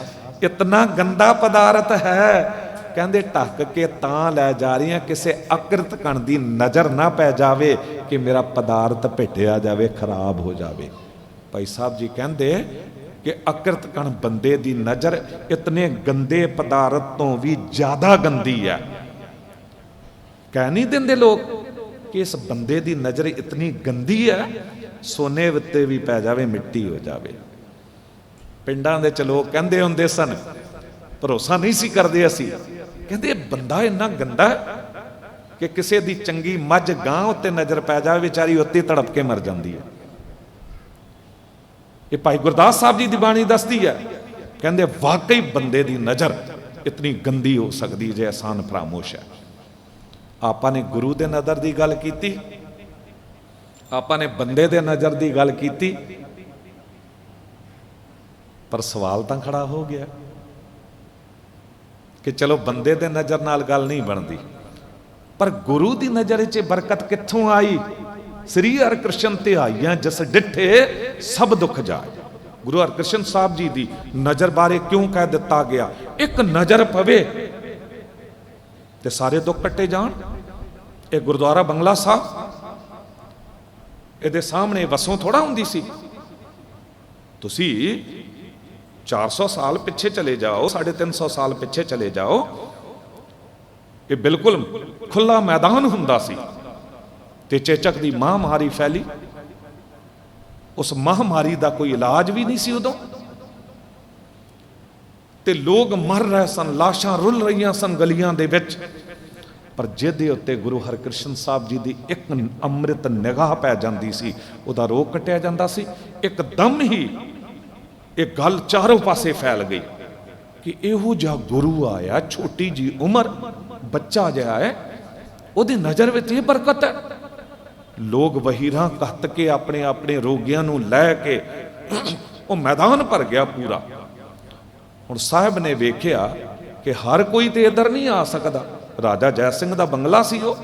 S1: ਇਤਨਾ ਗੰਦਾ ਪਦਾਰਥ ਹੈ, ਕਹਿੰਦੇ ਢੱਕ ਕੇ ਤਾਂ ਲੈ ਜਾ ਰਹੀਆਂ ਕਿਸੇ ਅਕਿਰਤ ਕਣ ਦੀ ਨਜ਼ਰ ਨਾ ਪੈ ਜਾਵੇ ਕਿ ਮੇਰਾ ਪਦਾਰਥ ਭਿੱਟਿਆ ਜਾਵੇ, ਖਰਾਬ ਹੋ ਜਾਵੇ। ਭਾਈ ਸਾਹਿਬ ਜੀ ਕਹਿੰਦੇ ਕਿ ਅਕਿਰਤ ਕਣ ਬੰਦੇ ਦੀ ਨਜ਼ਰ ਇਤਨੇ ਗੰਦੇ ਪਦਾਰਥ ਤੋਂ ਵੀ ਜ਼ਿਆਦਾ ਗੰਦੀ ਹੈ। ਕਹਿ ਨਹੀਂ ਦਿੰਦੇ ਲੋਕ ਕਿ ਇਸ ਬੰਦੇ ਦੀ ਨਜ਼ਰ ਇਤਨੀ ਗੰਦੀ ਹੈ, ਸੋਨੇ ਉੱਤੇ ਵੀ ਪੈ ਜਾਵੇ ਮਿੱਟੀ ਹੋ ਜਾਵੇ। ਪਿੰਡਾਂ ਦੇ ਚ ਲੋਕ ਕਹਿੰਦੇ ਹੁੰਦੇ ਸਨ, ਭਰੋਸਾ ਨਹੀਂ ਸੀ ਕਰਦੇ ਅਸੀਂ, ਕਹਿੰਦੇ ਬੰਦਾ ਇੰਨਾ ਗੰਦਾ ਕਿ ਕਿਸੇ ਦੀ ਚੰਗੀ ਮੱਝ ਗਾਂ ਉੱਤੇ ਨਜ਼ਰ ਪੈ ਜਾਵੇ, ਵਿਚਾਰੀ ਉੱਤੇ ਤੜਪ ਕੇ ਮਰ ਜਾਂਦੀ ਹੈ। ਇਹ ਭਾਈ ਗੁਰਦਾਸ ਸਾਹਿਬ ਜੀ ਦੀ ਬਾਣੀ ਦੱਸਦੀ ਹੈ। ਕਹਿੰਦੇ ਵਾਕਈ ਬੰਦੇ ਦੀ ਨਜ਼ਰ ਇਤਨੀ ਗੰਦੀ ਹੋ ਸਕਦੀ ਜੇ ਆਸਾਨ ਫਰਾਮੋਸ਼ ਹੈ। ਆਪਾਂ ਨੇ ਗੁਰੂ ਦੇ ਨਜ਼ਰ ਦੀ ਗੱਲ ਕੀਤੀ, ਆਪਾਂ ਨੇ ਬੰਦੇ ਦੇ ਨਜ਼ਰ ਦੀ ਗੱਲ ਕੀਤੀ, ਪਰ ਸਵਾਲ ਤਾਂ ਖੜਾ ਹੋ ਗਿਆ ਕਿ ਚਲੋ ਬੰਦੇ ਦੇ ਨਜ਼ਰ ਨਾਲ ਗੱਲ ਨਹੀਂ ਬਣਦੀ, ਪਰ ਗੁਰੂ ਦੀ ਨਜ਼ਰ 'ਚ ਬਰਕਤ ਕਿੱਥੋਂ ਆਈ? ਸ੍ਰੀ ਹਰਿਕ੍ਰਿਸ਼ਨ ਧਿਆਈਆਂ ਜਿਸ ਡਿੱਠੇ ਸਭ ਦੁੱਖ ਜਾਏ। ਗੁਰੂ ਹਰਿਕ੍ਰਿਸ਼ਨ ਸਾਹਿਬ ਜੀ ਦੀ ਨਜ਼ਰ ਬਾਰੇ ਕਿਉਂ ਕਹਿ ਦਿੱਤਾ ਗਿਆ? ਇੱਕ ਨਜ਼ਰ ਪਵੇ ਤੇ ਸਾਰੇ ਦੁੱਖ ਕੱਟੇ ਜਾਣ। ਇਹ ਗੁਰਦੁਆਰਾ ਬੰਗਲਾ ਸਾਹਿਬ, ਇਹਦੇ ਸਾਹਮਣੇ ਵਸੋਂ ਥੋੜਾ ਹੁੰਦੀ ਸੀ। ਤੁਸੀਂ 400 ਸਾਲ ਪਿੱਛੇ ਚਲੇ ਜਾਓ, 350 ਸਾਲ ਪਿੱਛੇ ਚਲੇ ਜਾਓ, ਇਹ ਬਿਲਕੁਲ ਖੁੱਲਾ ਮੈਦਾਨ ਹੁੰਦਾ ਸੀ ਤੇ ਚੇਚਕ ਦੀ ਮਹਾਮਾਰੀ ਫੈਲੀ। ਉਸ ਮਹਾਮਾਰੀ ਦਾ ਕੋਈ ਇਲਾਜ ਵੀ ਨਹੀਂ ਸੀ ਉਦੋਂ, ਤੇ ਲੋਕ ਮਰ ਰਹੇ ਸਨ, ਲਾਸ਼ਾਂ ਰੁਲ ਰਹੀਆਂ ਸਨ ਗਲੀਆਂ ਦੇ ਵਿੱਚ। ਪਰ ਜਿਹਦੇ ਉੱਤੇ ਗੁਰੂ ਹਰਿਕ੍ਰਿਸ਼ਨ ਸਾਹਿਬ ਜੀ ਦੀ ਇੱਕ ਅੰਮ੍ਰਿਤ ਨਿਗਾਹ ਪੈ ਜਾਂਦੀ ਸੀ, ਉਹਦਾ ਰੋਗ ਕੱਟਿਆ ਜਾਂਦਾ ਸੀ। ਇੱਕਦਮ ਹੀ ਇਹ ਗੱਲ ਚਾਰੋਂ ਪਾਸੇ ਫੈਲ ਗਈ ਕਿ ਇਹੋ ਜਿਹਾ ਗੁਰੂ ਆਇਆ, ਛੋਟੀ ਜੀ ਉਮਰ, ਬੱਚਾ ਜਿਹਾ ਹੈ, ਉਹਦੀ ਨਜ਼ਰ ਵਿੱਚ ਇਹ ਬਰਕਤ ਹੈ। ਲੋਕ ਵਹੀਰਾਂ ਕੱਤ ਕੇ ਆਪਣੇ ਆਪਣੇ ਰੋਗੀਆਂ ਨੂੰ ਲੈ ਕੇ ਉਹ ਮੈਦਾਨ ਭਰ ਗਿਆ ਪੂਰਾ। ਹੁਣ ਸਾਹਿਬ ਨੇ ਵੇਖਿਆ ਕਿ ਹਰ ਕੋਈ ਤੇ ਇੱਧਰ ਨਹੀਂ ਆ ਸਕਦਾ। ਰਾਜਾ ਜੈ ਸਿੰਘ ਦਾ ਬੰਗਲਾ ਸੀ ਉਹ,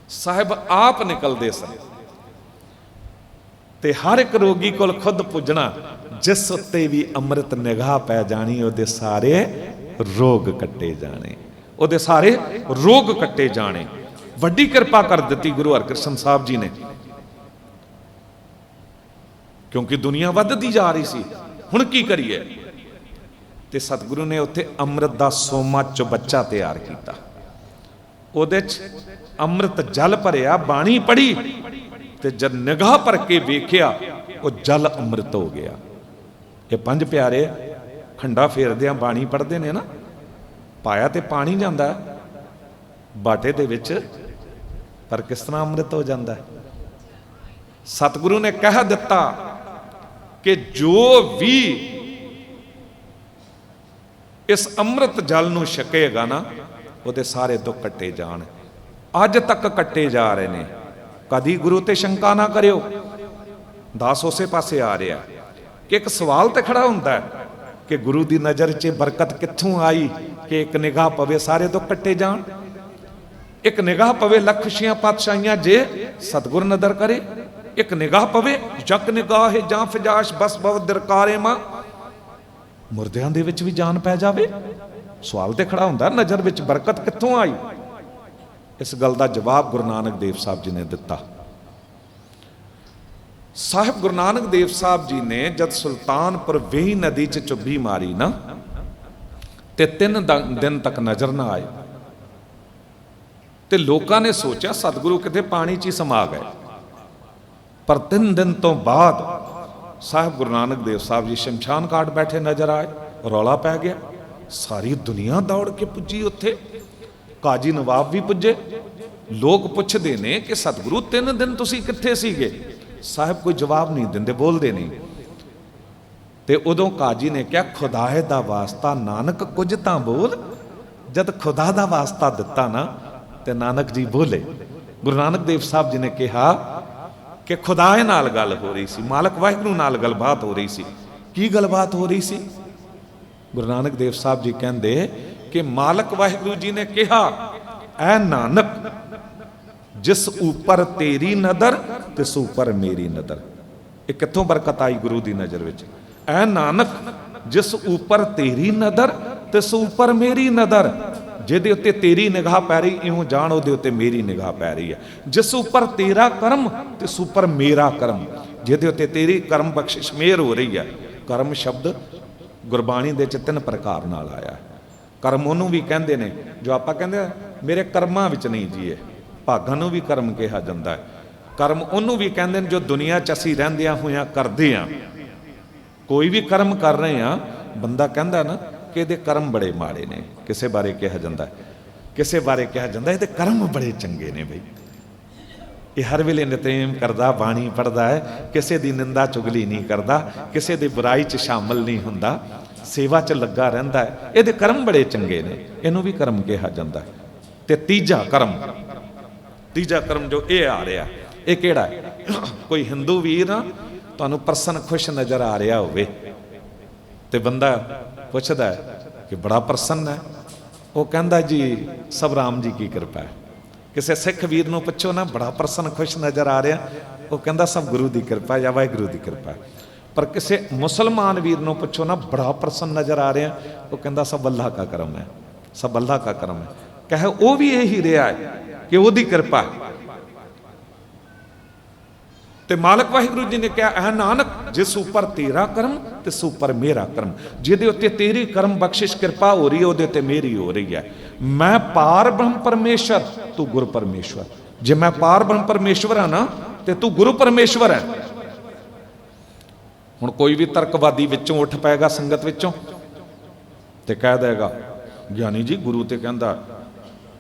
S1: ਸਾਹਿਬ ਆਪ ਨਿਕਲਦੇ ਸਨ ਤੇ ਹਰ ਇੱਕ ਰੋਗੀ ਕੋਲ ਖੁਦ ਪੁੱਜਣਾ, ਜਿਸ ਉੱਤੇ ਵੀ ਅੰਮ੍ਰਿਤ ਨਿਗਾਹ ਪੈ ਜਾਣੀ ਉਹਦੇ ਸਾਰੇ ਰੋਗ ਕੱਟੇ ਜਾਣੇ, ਉਹਦੇ ਸਾਰੇ ਰੋਗ ਕੱਟੇ ਜਾਣੇ। ਵੱਡੀ ਕਿਰਪਾ ਕਰ ਦਿੱਤੀ ਗੁਰੂ ਹਰਿਕ੍ਰਿਸ਼ਨ ਸਾਹਿਬ ਜੀ ਨੇ, ਕਿਉਂਕਿ ਦੁਨੀਆ ਵੱਧਦੀ ਜਾ ਰਹੀ ਸੀ। ਹੁਣ ਕੀ ਕਰੀਏ? ਤੇ ਸਤਿਗੁਰੂ ਨੇ ਉੱਥੇ ਅੰਮ੍ਰਿਤ ਦਾ ਸੋਮਾ ਚੁਬੱਚਾ ਤਿਆਰ ਕੀਤਾ। ਉਹਦੇ 'ਚ ਅੰਮ੍ਰਿਤ ਜਲ ਭਰਿਆ, ਬਾਣੀ ਪੜ੍ਹੀ ਤੇ ਜਦ ਨਿਗਾਹ ਭਰ ਕੇ ਵੇਖਿਆ ਉਹ ਜਲ ਅੰਮ੍ਰਿਤ ਹੋ ਗਿਆ। ਇਹ ਪੰਜ ਪਿਆਰੇ ਖੰਡਾ ਫੇਰਦਿਆਂ ਬਾਣੀ ਪੜ੍ਹਦੇ ਨੇ ਨਾ, ਪਾਇਆ ਤੇ ਪਾਣੀ ਜਾਂਦਾ ਬਾਟੇ ਦੇ ਵਿੱਚ, ਪਰ ਕਿਸ ਤਰ੍ਹਾਂ ਅੰਮ੍ਰਿਤ ਹੋ ਜਾਂਦਾ। ਸਤਿਗੁਰੂ ਨੇ ਕਹਿ ਦਿੱਤਾ ਕਿ ਜੋ ਵੀ ਇਸ ਅੰਮ੍ਰਿਤ ਜਲ ਨੂੰ ਛਕੇਗਾ ਨਾ ਉਹਦੇ ਸਾਰੇ ਦੁੱਖ ਕੱਟੇ ਜਾਣ। ਅੱਜ ਤੱਕ ਕੱਟੇ ਜਾ ਰਹੇ ਨੇ। ਕਦੀ ਗੁਰੂ ਤੇ ਸ਼ੰਕਾ ਨਾ ਕਰਿਓ। ਦਾਸ ਉਸੇ ਪਾਸੇ ਆ ਰਿਹਾ ਕਿ ਇੱਕ ਸਵਾਲ ਤੇ ਖੜਾ ਹੁੰਦਾ ਕਿ ਗੁਰੂ ਦੀ ਨਜ਼ਰ 'ਚ ਬਰਕਤ ਕਿੱਥੋਂ ਆਈ ਕਿ ਇੱਕ ਨਿਗਾਹ ਪਵੇ ਸਾਰੇ ਦੁੱਖ ਕੱਟੇ ਜਾਣ। ਇੱਕ ਨਿਗਾਹ ਪਵੇ ਲੱਖ ਖੁਸ਼ੀਆਂ ਪਾਤਸ਼ਾਹੀਆਂ ਜੇ ਸਤਿਗੁਰ ਨਦਰ ਕਰੇ। ਇੱਕ ਨਿਗਾਹ ਪਵੇ ਜਗ ਨਿਗਾਹ ਜਾਂ ਫਜਾਸ਼ ਬਸ ਬਵ ਦਰਕਾਰੇ ਮਾਂ, ਮੁਰਦਿਆਂ ਦੇ ਵਿੱਚ ਵੀ ਜਾਨ ਪੈ ਜਾਵੇ। ਸਵਾਲ ਤੇ ਖੜਾ ਹੁੰਦਾ ਨਜ਼ਰ ਵਿੱਚ ਬਰਕਤ ਕਿੱਥੋਂ ਆਈ। ਇਸ ਗੱਲ ਦਾ ਜਵਾਬ ਗੁਰੂ ਨਾਨਕ ਦੇਵ ਸਾਹਿਬ ਜੀ ਨੇ ਦਿੱਤਾ। ਸਾਹਿਬ ਗੁਰੂ ਨਾਨਕ ਦੇਵ ਸਾਹਿਬ ਜੀ ਨੇ ਜਦ ਸੁਲਤਾਨਪੁਰ ਵੇਈ ਨਦੀ 'ਚ ਚੁੱਭੀ ਮਾਰੀ ਨਾ ਤੇ 3 ਦਿਨ ਤੱਕ ਨਜ਼ਰ ਨਾ ਆਏ ਤੇ ਲੋਕਾਂ ਨੇ ਸੋਚਿਆ ਸਤਿਗੁਰੂ ਕਿਤੇ ਪਾਣੀ 'ਚ ਹੀ ਸਮਾ ਗਏ। ਪਰ 3 ਦਿਨ ਤੋਂ ਬਾਅਦ ਸਾਹਿਬ ਗੁਰੂ ਨਾਨਕ ਦੇਵ ਸਾਹਿਬ ਜੀ ਸ਼ਮਸ਼ਾਨ ਘਾਟ ਬੈਠੇ ਨਜ਼ਰ ਆਏ। ਰੌਲਾ ਪੈ ਗਿਆ, ਸਾਰੀ ਦੁਨੀਆ ਦੌੜ ਕੇ ਪੁੱਜੀ ਉੱਥੇ। ਕਾਜੀ ਨਵਾਬ ਵੀ ਪੁੱਜੇ। ਲੋਕ ਪੁੱਛਦੇ ਨੇ ਕਿ ਸਤਿਗੁਰੂ 3 ਦਿਨ ਤੁਸੀਂ ਕਿੱਥੇ ਸੀਗੇ। ਸਾਹਿਬ ਕੋਈ ਜਵਾਬ ਨਹੀਂ ਦਿੰਦੇ, ਬੋਲਦੇ ਨਹੀਂ। ਤੇ ਉਦੋਂ ਕਾਜੀ ਨੇ ਕਿਹਾ ਖੁਦਾਏ ਦਾ ਵਾਸਤਾ ਨਾਨਕ ਕੁਝ ਤਾਂ ਬੋਲ। ਜਦ ਖੁਦਾ ਦਾ ਵਾਸਤਾ ਦਿੱਤਾ ਨਾ ਤੇ ਨਾਨਕ ਜੀ ਬੋਲੇ। ਗੁਰੂ ਨਾਨਕ ਦੇਵ ਸਾਹਿਬ ਜੀ ਨੇ ਕਿਹਾ ਕਿ ਖੁਦਾਏ ਨਾਲ ਗੱਲ ਹੋ ਰਹੀ ਸੀ, ਮਾਲਕ ਵਾਹਿਗੁਰੂ ਨਾਲ ਗੱਲਬਾਤ ਹੋ ਰਹੀ ਸੀ। ਕੀ ਗੱਲਬਾਤ ਹੋ ਰਹੀ ਸੀ? ਗੁਰੂ ਨਾਨਕ ਦੇਵ ਸਾਹਿਬ ਜੀ ਕਹਿੰਦੇ ਕਿ ਮਾਲਕ ਵਾਹਿਗੁਰੂ ਜੀ ਨੇ ਕਿਹਾ ਐ ਨਾਨਕ ਜਿਸ ਉੱਪਰ ਤੇਰੀ ਨਦਰ ਤਿਸ ਉੱਪਰ ਮੇਰੀ ਨਦਰ। ਇਹ ਕਿੱਥੋਂ ਬਰਕਤ ਆਈ ਗੁਰੂ ਦੀ ਨਜ਼ਰ ਵਿੱਚ? ਐ ਨਾਨਕ ਜਿਸ ਉੱਪਰ ਤੇਰੀ ਨਦਰ ਤਿਸ ਉੱਪਰ ਮੇਰੀ ਨਦਰ। ਜਿਹਦੇ ਉੱਤੇ ਤੇਰੀ ਨਿਗਾਹ ਪੈ ਰਹੀ ਇਉਂ ਜਾਣ ਉਹਦੇ ਉੱਤੇ ਮੇਰੀ ਨਿਗਾਹ ਪੈ ਰਹੀ ਹੈ। ਜਿਸ ਉੱਪਰ ਤੇਰਾ ਕਰਮ ਤਿਸ ਉੱਪਰ ਮੇਰਾ ਕਰਮ। ਜਿਹਦੇ ਉੱਤੇ ਤੇਰੀ ਕਰਮ ਬਖਸ਼ਿਸ਼ ਮਿਹਰ ਹੋ ਰਹੀ ਹੈ। ਕਰਮ ਸ਼ਬਦ ਗੁਰਬਾਣੀ ਦੇ 'ਚ 3 ਪ੍ਰਕਾਰ ਨਾਲ ਆਇਆ। ਕਰਮ ਉਹਨੂੰ ਵੀ ਕਹਿੰਦੇ ਨੇ ਜੋ ਆਪਾਂ ਕਹਿੰਦੇ ਮੇਰੇ ਕਰਮਾਂ ਵਿੱਚ ਨਹੀਂ ਜੀਏ, ਭਾਗਾਂ ਨੂੰ ਵੀ ਕਰਮ ਕਿਹਾ ਜਾਂਦਾ ਹੈ। ਕਰਮ ਉਹਨੂੰ ਵੀ ਕਹਿੰਦੇ ਨੇ ਜੋ ਦੁਨੀਆ 'ਚ ਅਸੀਂ ਰਹਿੰਦਿਆਂ ਹੋਇਆਂ ਕਰਦੇ ਹਾਂ। ਕੋਈ ਵੀ ਕਰਮ ਕਰ ਰਹੇ ਹਾਂ, ਬੰਦਾ ਕਹਿੰਦਾ ਨਾ ਕਿ ਇਹਦੇ ਕਰਮ ਬੜੇ ਮਾੜੇ ਨੇ। ਕਿਸੇ ਬਾਰੇ ਕਿਹਾ ਜਾਂਦਾ, ਕਿਸੇ ਬਾਰੇ ਕਿਹਾ ਜਾਂਦਾ ਇਹਦੇ ਕਰਮ ਬੜੇ ਚੰਗੇ ਨੇ ਬਈ। ਇਹ ਹਰ ਵੇਲੇ ਨਿਤਨੇਮ ਕਰਦਾ, ਬਾਣੀ ਪੜ੍ਹਦਾ ਹੈ, ਕਿਸੇ ਦੀ ਨਿੰਦਾ ਚੁਗਲੀ ਨਹੀਂ ਕਰਦਾ, ਕਿਸੇ ਦੀ ਬੁਰਾਈ 'ਚ ਸ਼ਾਮਲ ਨਹੀਂ ਹੁੰਦਾ, ਸੇਵਾ 'ਚ ਲੱਗਾ ਰਹਿੰਦਾ ਹੈ, ਇਹਦੇ ਕਰਮ ਬੜੇ ਚੰਗੇ ਨੇ। ਇਹਨੂੰ ਵੀ ਕਰਮ ਕਿਹਾ ਜਾਂਦਾ। ਤੇ ਤੀਜਾ ਕਰਮ ਜੋ ਇਹ ਆ ਰਿਹਾ, ਇਹ ਕਿਹੜਾ ਹੈ? ਕੋਈ ਹਿੰਦੂ ਵੀਰ ਨਾ ਤੁਹਾਨੂੰ ਪ੍ਰਸੰਨ ਖੁਸ਼ ਨਜ਼ਰ ਆ ਰਿਹਾ ਹੋਵੇ ਤੇ ਬੰਦਾ ਪੁੱਛਦਾ ਕਿ ਬੜਾ ਪ੍ਰਸੰਨ ਹੈ, ਉਹ ਕਹਿੰਦਾ ਜੀ ਸਭ ਰਾਮ ਜੀ ਕੀ ਕਿਰਪਾ ਹੈ। ਕਿਸੇ ਸਿੱਖ ਵੀਰ ਨੂੰ ਪੁੱਛੋ ਨਾ ਬੜਾ ਪ੍ਰਸੰਨ ਖੁਸ਼ ਨਜ਼ਰ ਆ ਰਿਹਾ, ਉਹ ਕਹਿੰਦਾ ਸਭ ਗੁਰੂ ਦੀ ਕਿਰਪਾ ਜਾਂ ਵਾਹਿਗੁਰੂ ਦੀ ਕਿਰਪਾ। ਪਰ ਕਿਸੇ ਮੁਸਲਮਾਨ ਵੀਰ ਨੂੰ ਪੁੱਛੋ ਨਾ ਬੜਾ ਪ੍ਰਸੰਨ ਨਜ਼ਰ ਆ ਰਿਹਾ, ਉਹ ਕਹਿੰਦਾ ਸਭ ਅੱਲਾਹ ਕਾ ਕਰਮ ਹੈ, ਸਭ ਅੱਲਾਹ ਕਾ ਕਰਮ ਹੈ। ਕਹੇ ਉਹ ਵੀ ਇਹੀ ਰਿਹਾ ਹੈ ਕਿ ਉਹਦੀ ਕਿਰਪਾ ਹੈ। ਤੇ ਮਾਲਕ ਵਾਹਿਗੁਰੂ ਜੀ ਨੇ ਕਿਹਾ ਐ ਨਾਨਕ ਜਿਸ ਉੱਪਰ ਤੇਰਾ ਕਰਮ ਤਿਸ ਉੱਪਰ ਮੇਰਾ ਕਰਮ। ਜਿਹਦੇ ਉੱਤੇ ਤੇਰੀ ਕਰਮ ਬਖਸ਼ਿਸ਼ ਕਿਰਪਾ ਹੋ ਰਹੀ ਹੈ ਉਹਦੇ ਉੱਤੇ ਮੇਰੀ ਹੋ ਰਹੀ ਹੈ। ਮੈਂ ਪਾਰ ਬ੍ਰਹਮ ਪਰਮੇਸ਼ਰ, ਤੂੰ ਗੁਰੂ ਪਰਮੇਸ਼ਵਰ। ਜੇ ਮੈਂ ਪਾਰ ਬ੍ਰਹਮ ਪਰਮੇਸ਼ਵਰ ਹਾਂ ਨਾ ਤੇ ਤੂੰ ਗੁਰੂ ਪਰਮੇਸ਼ਵਰ ਹੈ। ਹੁਣ ਕੋਈ ਵੀ ਤਰਕਵਾਦੀ ਵਿੱਚੋਂ ਉੱਠ ਪਏਗਾ ਸੰਗਤ ਵਿੱਚੋਂ ਤੇ ਕਹਿ ਦੇਗਾ ਗਿਆਨੀ ਜੀ ਗੁਰੂ ਤੇ ਕਹਿੰਦਾ,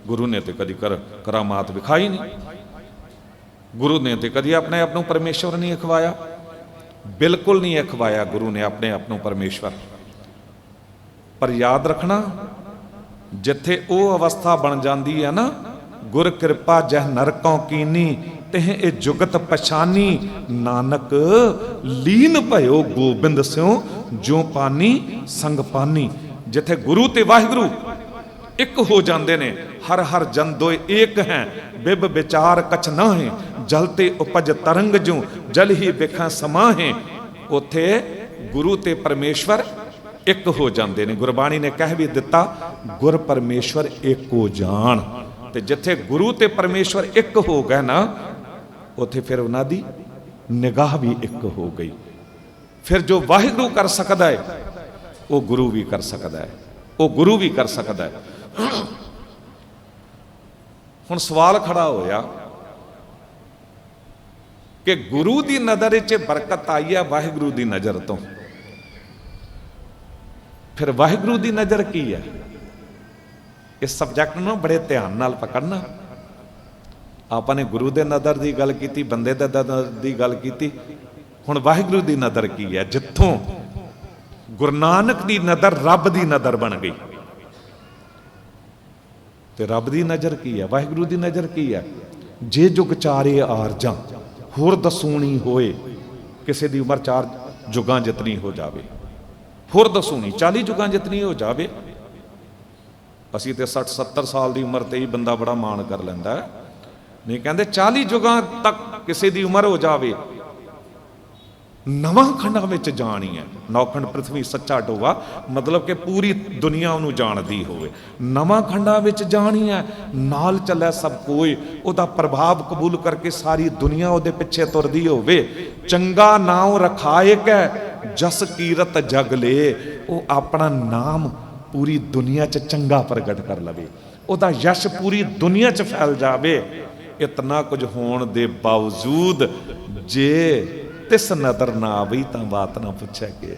S1: ਗੁਰੂ ਨੇ ਤੇ ਕਦੀ ਕਰਾਮਾਤ ਵਿਖਾਈ ਨਹੀਂ, ਗੁਰੂ ਨੇ ਤੇ ਕਦੀ ਆਪਣੇ ਆਪ ਨੂੰ ਪਰਮੇਸ਼ਵਰ ਨਹੀਂ ਅਖਵਾਇਆ। ਬਿਲਕੁਲ ਨਹੀਂ ਅਖਵਾਇਆ ਗੁਰੂ ਨੇ ਆਪਣੇ ਆਪ ਨੂੰ ਪਰਮੇਸ਼ਵਰ। ਪਰ ਯਾਦ ਰੱਖਣਾ ਜਿੱਥੇ ਉਹ ਅਵਸਥਾ ਬਣ ਜਾਂਦੀ ਹੈ ਨਾ, ਗੁਰ ਕਿਰਪਾ ਜਹ ਨਰਕੋਂ ਕੀਨੀ ਤਹ ਇਹ ਜੁਗਤ ਪਛਾਨੀ, ਨਾਨਕ ਲੀਨ ਭਇਓ ਗੋਬਿੰਦ ਸਿਉ ਜੋ ਪਾਨੀ ਸੰਗ ਪਾਨੀ। ਜਿੱਥੇ ਗੁਰੂ ਤੇ ਵਾਹਿਗੁਰੂ ਇੱਕ ਹੋ ਜਾਂਦੇ ਨੇ, ਹਰ ਹਰ ਜਨ ਦੋਇ ਏਕ ਹੈ, ਬਿਬ ਵਿਚਾਰ ਕਛ ਨਾ ਹੈ, ਜਲ ਤੇ ਉਪਜ ਤਰੰਗ ਜੂ ਜਲ ਹੀ ਵੇਖਾਂ ਸਮਾਹੇ। ਉੱਥੇ ਗੁਰੂ ਤੇ ਪਰਮੇਸ਼ਵਰ ਇੱਕ ਹੋ ਜਾਂਦੇ ਨੇ। ਗੁਰਬਾਣੀ ਨੇ ਕਹਿ ਵੀ ਦਿੱਤਾ ਗੁਰ ਪਰਮੇਸ਼ਵਰ ਏਕੋ ਜਾਣ। ਤੇ ਜਿੱਥੇ ਗੁਰੂ ਤੇ ਪਰਮੇਸ਼ਵਰ ਇੱਕ ਹੋ ਗਏ ਨਾ, ਉੱਥੇ ਫਿਰ ਉਹਨਾਂ ਦੀ ਨਿਗਾਹ ਵੀ ਇੱਕ ਹੋ ਗਈ। ਫਿਰ ਜੋ ਵਾਹਿਗੁਰੂ ਕਰ ਸਕਦਾ ਹੈ ਉਹ ਗੁਰੂ ਵੀ ਕਰ ਸਕਦਾ ਹੈ, ਉਹ ਗੁਰੂ ਵੀ ਕਰ ਸਕਦਾ ਹੈ। हुण सवाल खड़ा होया कि गुरु की नज़र च बरकत आई है वाहिगुरु की नज़र तो, फिर वाहिगुरु की नज़र की है? इस सबजैक्ट में बड़े ध्यान नाल पकड़ना। आपने गुरु के नज़र की गल की, बंदे दे नज़र की गल की, हुण वाहिगुरु की नज़र की है? जिथों गुरु नानक की नज़र रब की नज़र बन गई, तो रब की नज़र की है? वाहिगुरु की नज़र की है? जे जुग चारे आरजां होर दसूनी होए, किसी की उम्र 4 जुगां जितनी हो जाए, होर दसूनी 40 जुगां जितनी हो जाए। असी तो 60-70 साल की उम्र ते ही बंदा बड़ा मान कर लैंदा है, नहीं कहते 40 जुगां तक किसी की उम्र हो जाए। नवां खंडां विच जानी है, नौखंड पृथ्वी सच्चा टोवा, मतलब कि पूरी दुनिया उन्होंने जानती होवे। नवां खंडां विच जानी है, नाल चलै सब कोई, उहदा प्रभाव कबूल करके सारी दुनिया उहदे पिछे तुरदी होवे। चंगा नाम रखाए कै जस कीरत जग ले, वो अपना नाम पूरी दुनिया च चंगा प्रगट कर लवे, उहदा यश पूरी दुनिया च फैल जावे। इतना कुछ होने के बावजूद जे तिस नज़र ना आई तो बात ना पूछे कि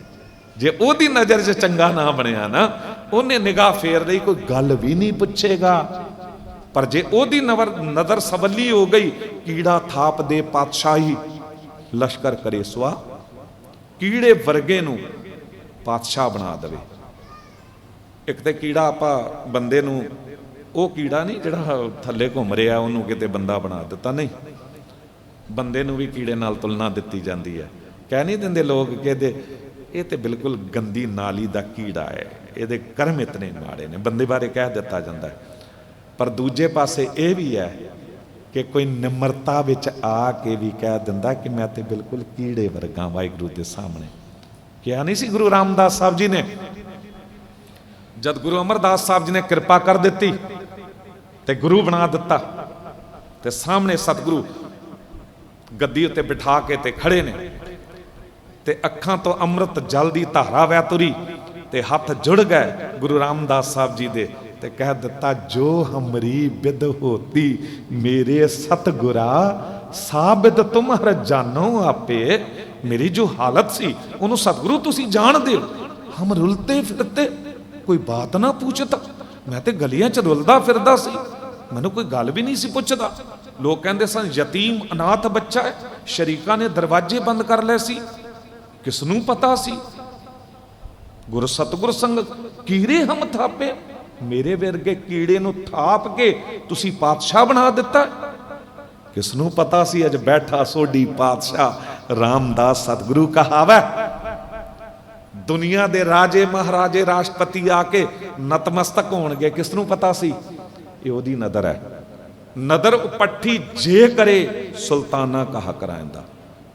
S1: जे ओदी नज़र च चंगा ना बनया ना, उन्हें निगाह फेर ली, कोई गल भी नहीं पूछेगा। पर जे ओदी नज़र सवली हो गई, कीड़ा थाप दे पातशाही लश्कर करे सुआ, कीड़े वर्गे नूं पातशाह बना देवे। एक तो कीड़ा आपा बंदे नूं, वो कीड़ा नहीं जिहड़ा थल्ले घूम रहा उन्होंने किते बंदा बना दिता, नहीं, बंदे नूं भी कीड़े नाल तुलना दी जाती है। कह नहीं देंदे लोग कि ये तो बिल्कुल गंदी नाली का कीड़ा है, ये कर्म इतने माड़े ने, बंदे बारे कह दिता जाता है। पर दूजे पासे ये भी है कि कोई निमरता विच आके भी कह दिंदा कि मैं तो बिल्कुल कीड़े वर्गा वाहिगुरू के सामने। क्या नहीं सी गुरु रामदास साहब जी ने, जब गुरु अमरदास साहब जी ने कृपा कर दी तो गुरु बना दिता, तो सामने सतगुरु गद्दी उत्ते बिठा के ते खड़े ने, ते अखां तो अमृत जल की धारा वह तुरी, ते हथ जुड़ गए गुरु रामदास साहब जी दे, ते कह दिता जो हमरी बिद होती मेरे सतगुरा साबिद तुम हर जानो आपे। मेरी जो हालत सी उन्होंने सतगुरु तुसी जान दे, हम रुलते फिरते कोई बात ना पूछता, मैं तो गलियां च रुलदा फिरदा सी, मैनू कोई गल भी नहीं सी पुछदा। लोग कहते सन यतीम अनाथ बच्चा है, शरीका ने दरवाजे बंद कर ले सी, किसनू पता सी। गुरु सतगुर संग कीड़े हम थापे, मेरे वर्गे कीड़े नू थाप के तुसी पातशाह बना दिता, किसनू पता सी अज बैठा सोडी पातशाह रामदास सतगुरु कहावै। दुनिया दे राजे महाराजे राष्ट्रपति आके नतमस्तक होणगे, किसनू पता सी? ये ओदी नदर है, नदर उपट्ठी जे करे सुल्ताना कहा करांदा,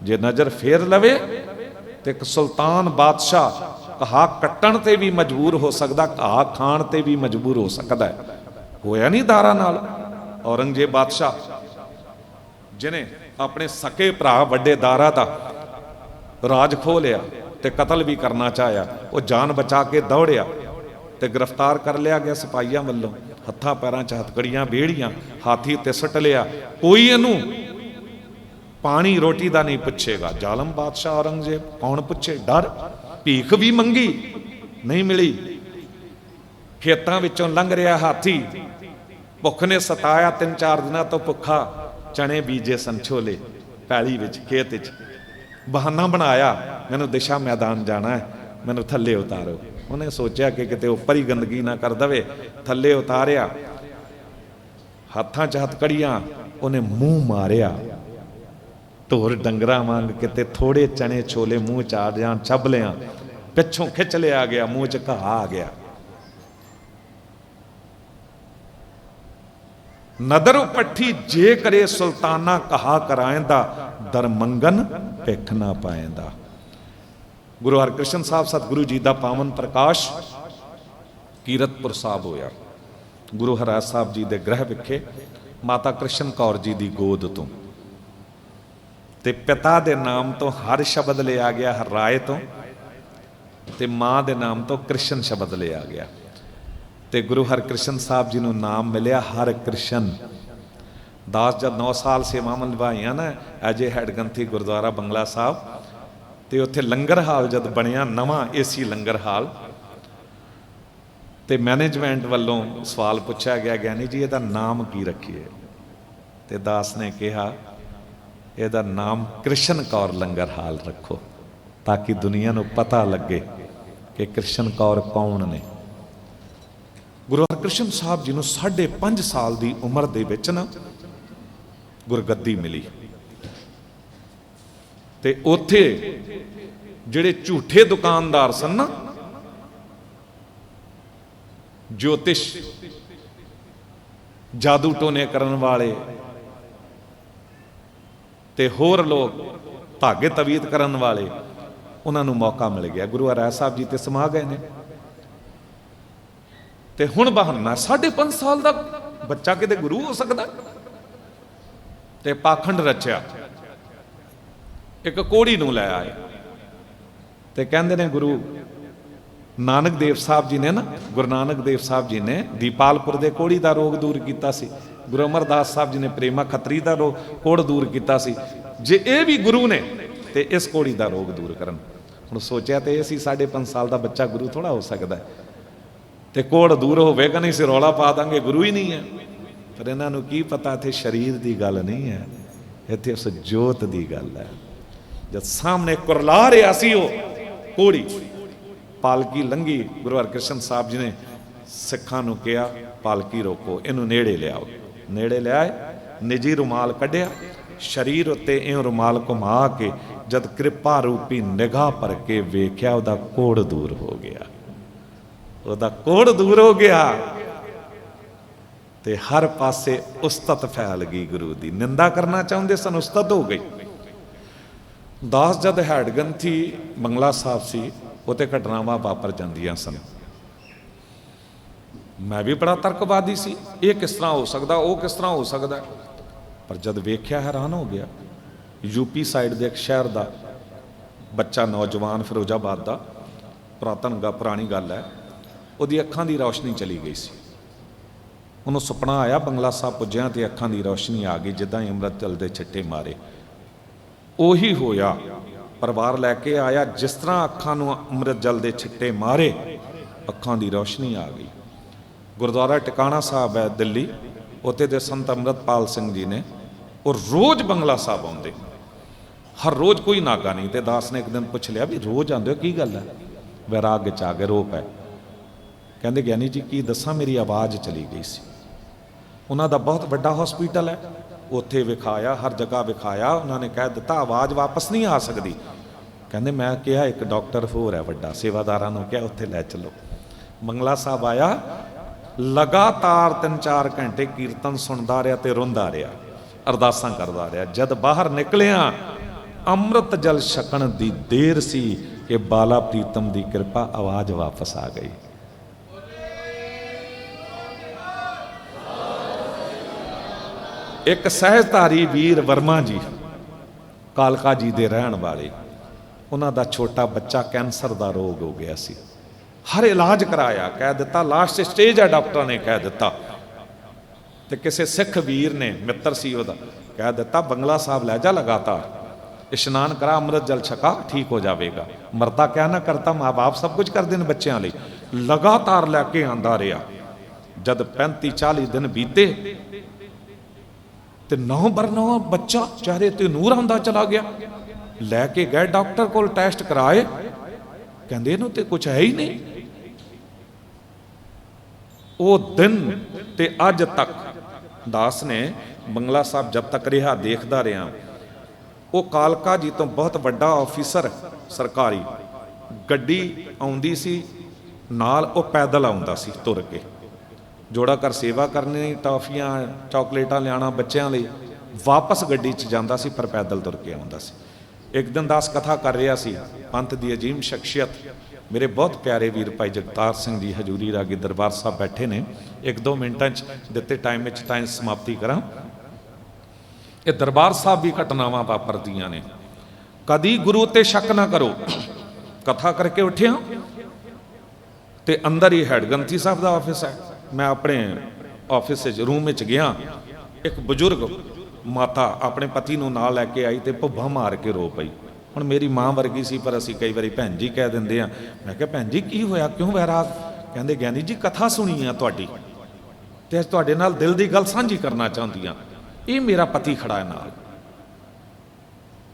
S1: जे नजर फेर लवे तो एक सुल्तान बादशाह कहा कट्टण ते भी मजबूर हो सकता, कहा खाण ते भी मजबूर हो सकता है। होया नहीं दारा नाल? औरंगजेब बादशाह जिन्हें अपने सके भरा वड्डे दारा दा राज खो लिया ते कतल भी करना चाहया, वो जान बचा के दौड़िया ते गिरफ्तार कर लिया गया सिपाहियों वालों, हत्थां पैरां च हथकड़ियां बेड़ियां, हाथी ते सट लिया, कोई इनू पानी रोटी का नहीं पुछेगा। जालम बादशाह औरंगजेब, कौन पुछे? डर, भीख भी मंगी नहीं मिली, खेतों विचों लंघ रहा हाथी, भुख ने सताया, 3-4 दिनों तो भुखा, चने बीजे सन छोले पैली विच खेत विच, बहाना बनाया मैनू दिशा मैदान जाना है, मैनू थल्ले उतारो। उन्हें सोचा कि किते उपर ही गंदगी ना कर दे, थल्ले उतारिया, हाथां च हथकड़ियां, उन्हें मूँह मारिया धोर डंगरा वांग, किते थोड़े चने छोले मूँह च आ जान, छब लिया, पिछों खिंच लिया गया, मूँह च घा आ गया। नदर पट्ठी जे करे सुल्ताना कहा कराएंदा, दर मंगन भिख ना पाएंदा। गुरु हरकृष्ण साहब सतगुरु जी का पावन प्रकाश कीरतपुर साहब होया, गुरु हराज साहब जी के गृह विखे माता कृष्ण कौर जी की गोद तो, ते पिता के नाम तो हर शब्द लिया गया हर राय तो, ते माँ के नाम तो कृष्ण शब्द लिया गया, ते गुरु हरकृष्ण साहब जी को नाम मिलिया हर कृष्ण। दास जब 9 साल सेवावां निभाईਆਂ ना एज ए हैड गंथी गुरुद्वारा बंगला साहब, तो उत्थे लंगर हाल जब बनया नवा AC लंगर हाल, तो मैनेजमेंट वालों सवाल पूछा गया ज्ञानी जी ਇਹਦਾ नाम की रखिए, तो दास ने कहा ਇਹਦਾ नाम कृष्ण कौर लंगर हाल रखो ताकि दुनिया को पता लगे कि कृष्ण कौर कौन ने। गुरु हरकृष्ण साहब जी को 5.5 साल की उम्र दे विच ना गुरगद्दी मिली, ते उत्थे जिहड़े झूठे दुकानदार सन ना, ज्योतिष जादू टोने करन वाले ते होर लोग धागे तवीत करन वाले, उन्होंने मौका मिल गया। गुरु हराज साहब जी ते समा गए ने, ते हुण बहाना 5.5 साल का बच्चा किते गुरु हो सकता, ते पाखंड रचिया, एक कोड़ी नूं लै आए, ते कहंदे ने गुरु नानक देव साहब जी ने ना, गुरु नानक देव साहब जी ने दीपालपुर दे कोड़ी का रोग दूर किया सी, गुरु अमरदास साहब जी ने प्रेमा खत्री का कोड़ दूर किया सी, जे ये भी गुरु ने तो इस कोड़ी का रोग दूर करन। हुण सोचा तो यह 5.5 साल का बच्चा गुरु थोड़ा हो सकता है, तो कोड़ दूर होवेगा नहीं, से रौला पा देंगे गुरु ही नहीं है। पर इन्हों की पता इत्थे शरीर की गल नहीं है, इत्थे उस जोत की गल है। जब सामने कुरला रहा सी वो कोड़ी, पालकी लंघी, गुरु हरकृष्ण साहब जी ने सिखां नूं कहा पालकी रोको, इनू नेड़े लियाओ। नेड़े लियाए, निजी रुमाल कढ़िया, शरीर उत्ते इं रुमाल घुमा के जद कृपा रूपी निगाह भर के वेख्या, उहदा कोड़ दूर हो गया, उहदा कोड़ दूर हो गया, ते हर पासे उस्तत फैल गई। गुरु की निंदा करना चाहते सन, उस्तत हो गई। दास जद हैडगंथी बंगला साहब सी, उत्ते घटनावां वापर जांदियां सन। मैं भी बड़ा तर्कवादी सी, ये किस तरह हो सकता, वो किस तरह हो सकता, पर जद वेख्या हैरान हो गया। यूपी साइड के एक शहर का बच्चा नौजवान, फिरोजाबाद का, पुरातन पुरानी गल है, उसदी अखां की रोशनी चली गई सी। उन्होंने सुपना आया, बंगला साहब पुज्या तो अखां की रोशनी आ गई, जिदा ही अमृत जल के छिट्टे मारे। उही होया, परिवार लैके आया, जिस तरह अखां नूं अमृत जल के छिट्टे मारे, अखां की रोशनी आ गई। गुरुद्वारा टिकाणा साहब है दिल्ली, उत्थे दे संत अमृतपाल सिंह जी ने, और रोज़ बंगला साहब आउंदे, हर रोज़ कोई नागा नहीं। तो दास ने एक दिन पूछ लिया भी रोज़ आते हो, की गल है? वैराग च आ गए, रो पै। कहते ज्ञानी जी की दसा, मेरी आवाज़ चली गई सी। उन्हों का बहुत बड़ा हॉस्पिटल है, उत्थे विखाया, हर जगह विखाया, उन्होंने कह दिता आवाज़ वापस नहीं आ सकती। कहते मैं कहा एक डॉक्टर होर है वड्डा, सेवादारां नूं कहा उत्थे लै चलो। बंगला साहब आया, लगातार 3-4 घंटे कीर्तन सुनता रहा तो रोंदा रहा, अरदासां करता रहा। जद बाहर निकलिया, अमृत जल छकण दी देर सी कि बाला प्रीतम की कृपा, आवाज़ वापस आ गई। एक सहजधारी वीर वर्मा जी, कालका जी दे रहण वाले, उन्हां दा छोटा बच्चा कैंसर का रोग हो गया सी। हर इलाज कराया, कह दिता लास्ट स्टेज है, डॉक्टर ने कह दिता। तो किसी सिख वीर ने, मित्र सी उहदा, कह दिता बंगला साहब लै जा, लगातार इशनान करा, अमृत जल छका, ठीक हो जाएगा। मरता क्या ना करता, माँ बाप सब कुछ करते हैं बच्चों लिए। लगातार लैके आंदा रहा। जद 35-40 दिन बीते, तो 9/9 बच्चा चेहरे ते नूर आंदा चला गया। लैके गए डॉक्टर को, टेस्ट कराए, कहते इनू तो कुछ है ही नहीं। वो दिन ते अज तक दास ने बंगला साहब जब तक रहा देखता रहा, वो कालका जी तो बहुत बड़ा ऑफिसर सरकारी, गड्डी आउंदी सी नाल, वो पैदल आउंदा सी तुर के, जोड़ा कर सेवा करनी, टॉफियां चॉकलेटां लियाना बच्चों लिए, वापस गड्डी च जांदा सी, पर पैदल तुर के आउंदा सी। एक दिन दास कथा कर रहा सी, पंथ की अजीम शख्सियत मेरे बहुत प्यारे वीर भाई जगतार सिंह जी हजूरी रागी दरबार साहब बैठे ने, 1-2 मिनटां दिते टाइम समाप्ति करा। ये दरबार साहब भी घटनावां वापरदियां ने। कदी गुरु ते शक ना करो। कथा करके उठिया तो अंदर ही हैडगंथी साहब का ऑफिस है, मैं अपने ऑफिस रूम में गया, ਇੱਕ ਬਜ਼ੁਰਗ ਮਾਤਾ ਆਪਣੇ ਪਤੀ ਨੂੰ ਨਾਲ ਲੈ ਕੇ ਆਈ ਤੇ ਭੁੱਬਾਂ ਮਾਰ ਕੇ ਰੋ ਪਈ। ਹੁਣ ਮੇਰੀ ਮਾਂ ਵਰਗੀ ਸੀ, ਪਰ ਅਸੀਂ ਕਈ ਵਾਰੀ ਭੈਣ ਜੀ ਕਹਿ ਦਿੰਦੇ ਆ। ਮੈਂ ਕਿਹਾ ਭੈਣ ਜੀ ਕੀ ਹੋਇਆ, ਕਿਉਂ ਵੈਰਾਗ? ਕਹਿੰਦੇ ਗਿਆਨੀ ਜੀ ਕਥਾ ਸੁਣੀ ਆ ਤੁਹਾਡੀ ਤੇ ਅੱਜ ਤੁਹਾਡੇ ਨਾਲ ਦਿਲ ਦੀ ਗੱਲ ਸਾਂਝੀ ਕਰਨਾ ਚਾਹੁੰਦੀ ਆ। ਇਹ ਮੇਰਾ ਪਤੀ ਖੜਾ ਹੈ ਨਾਲ,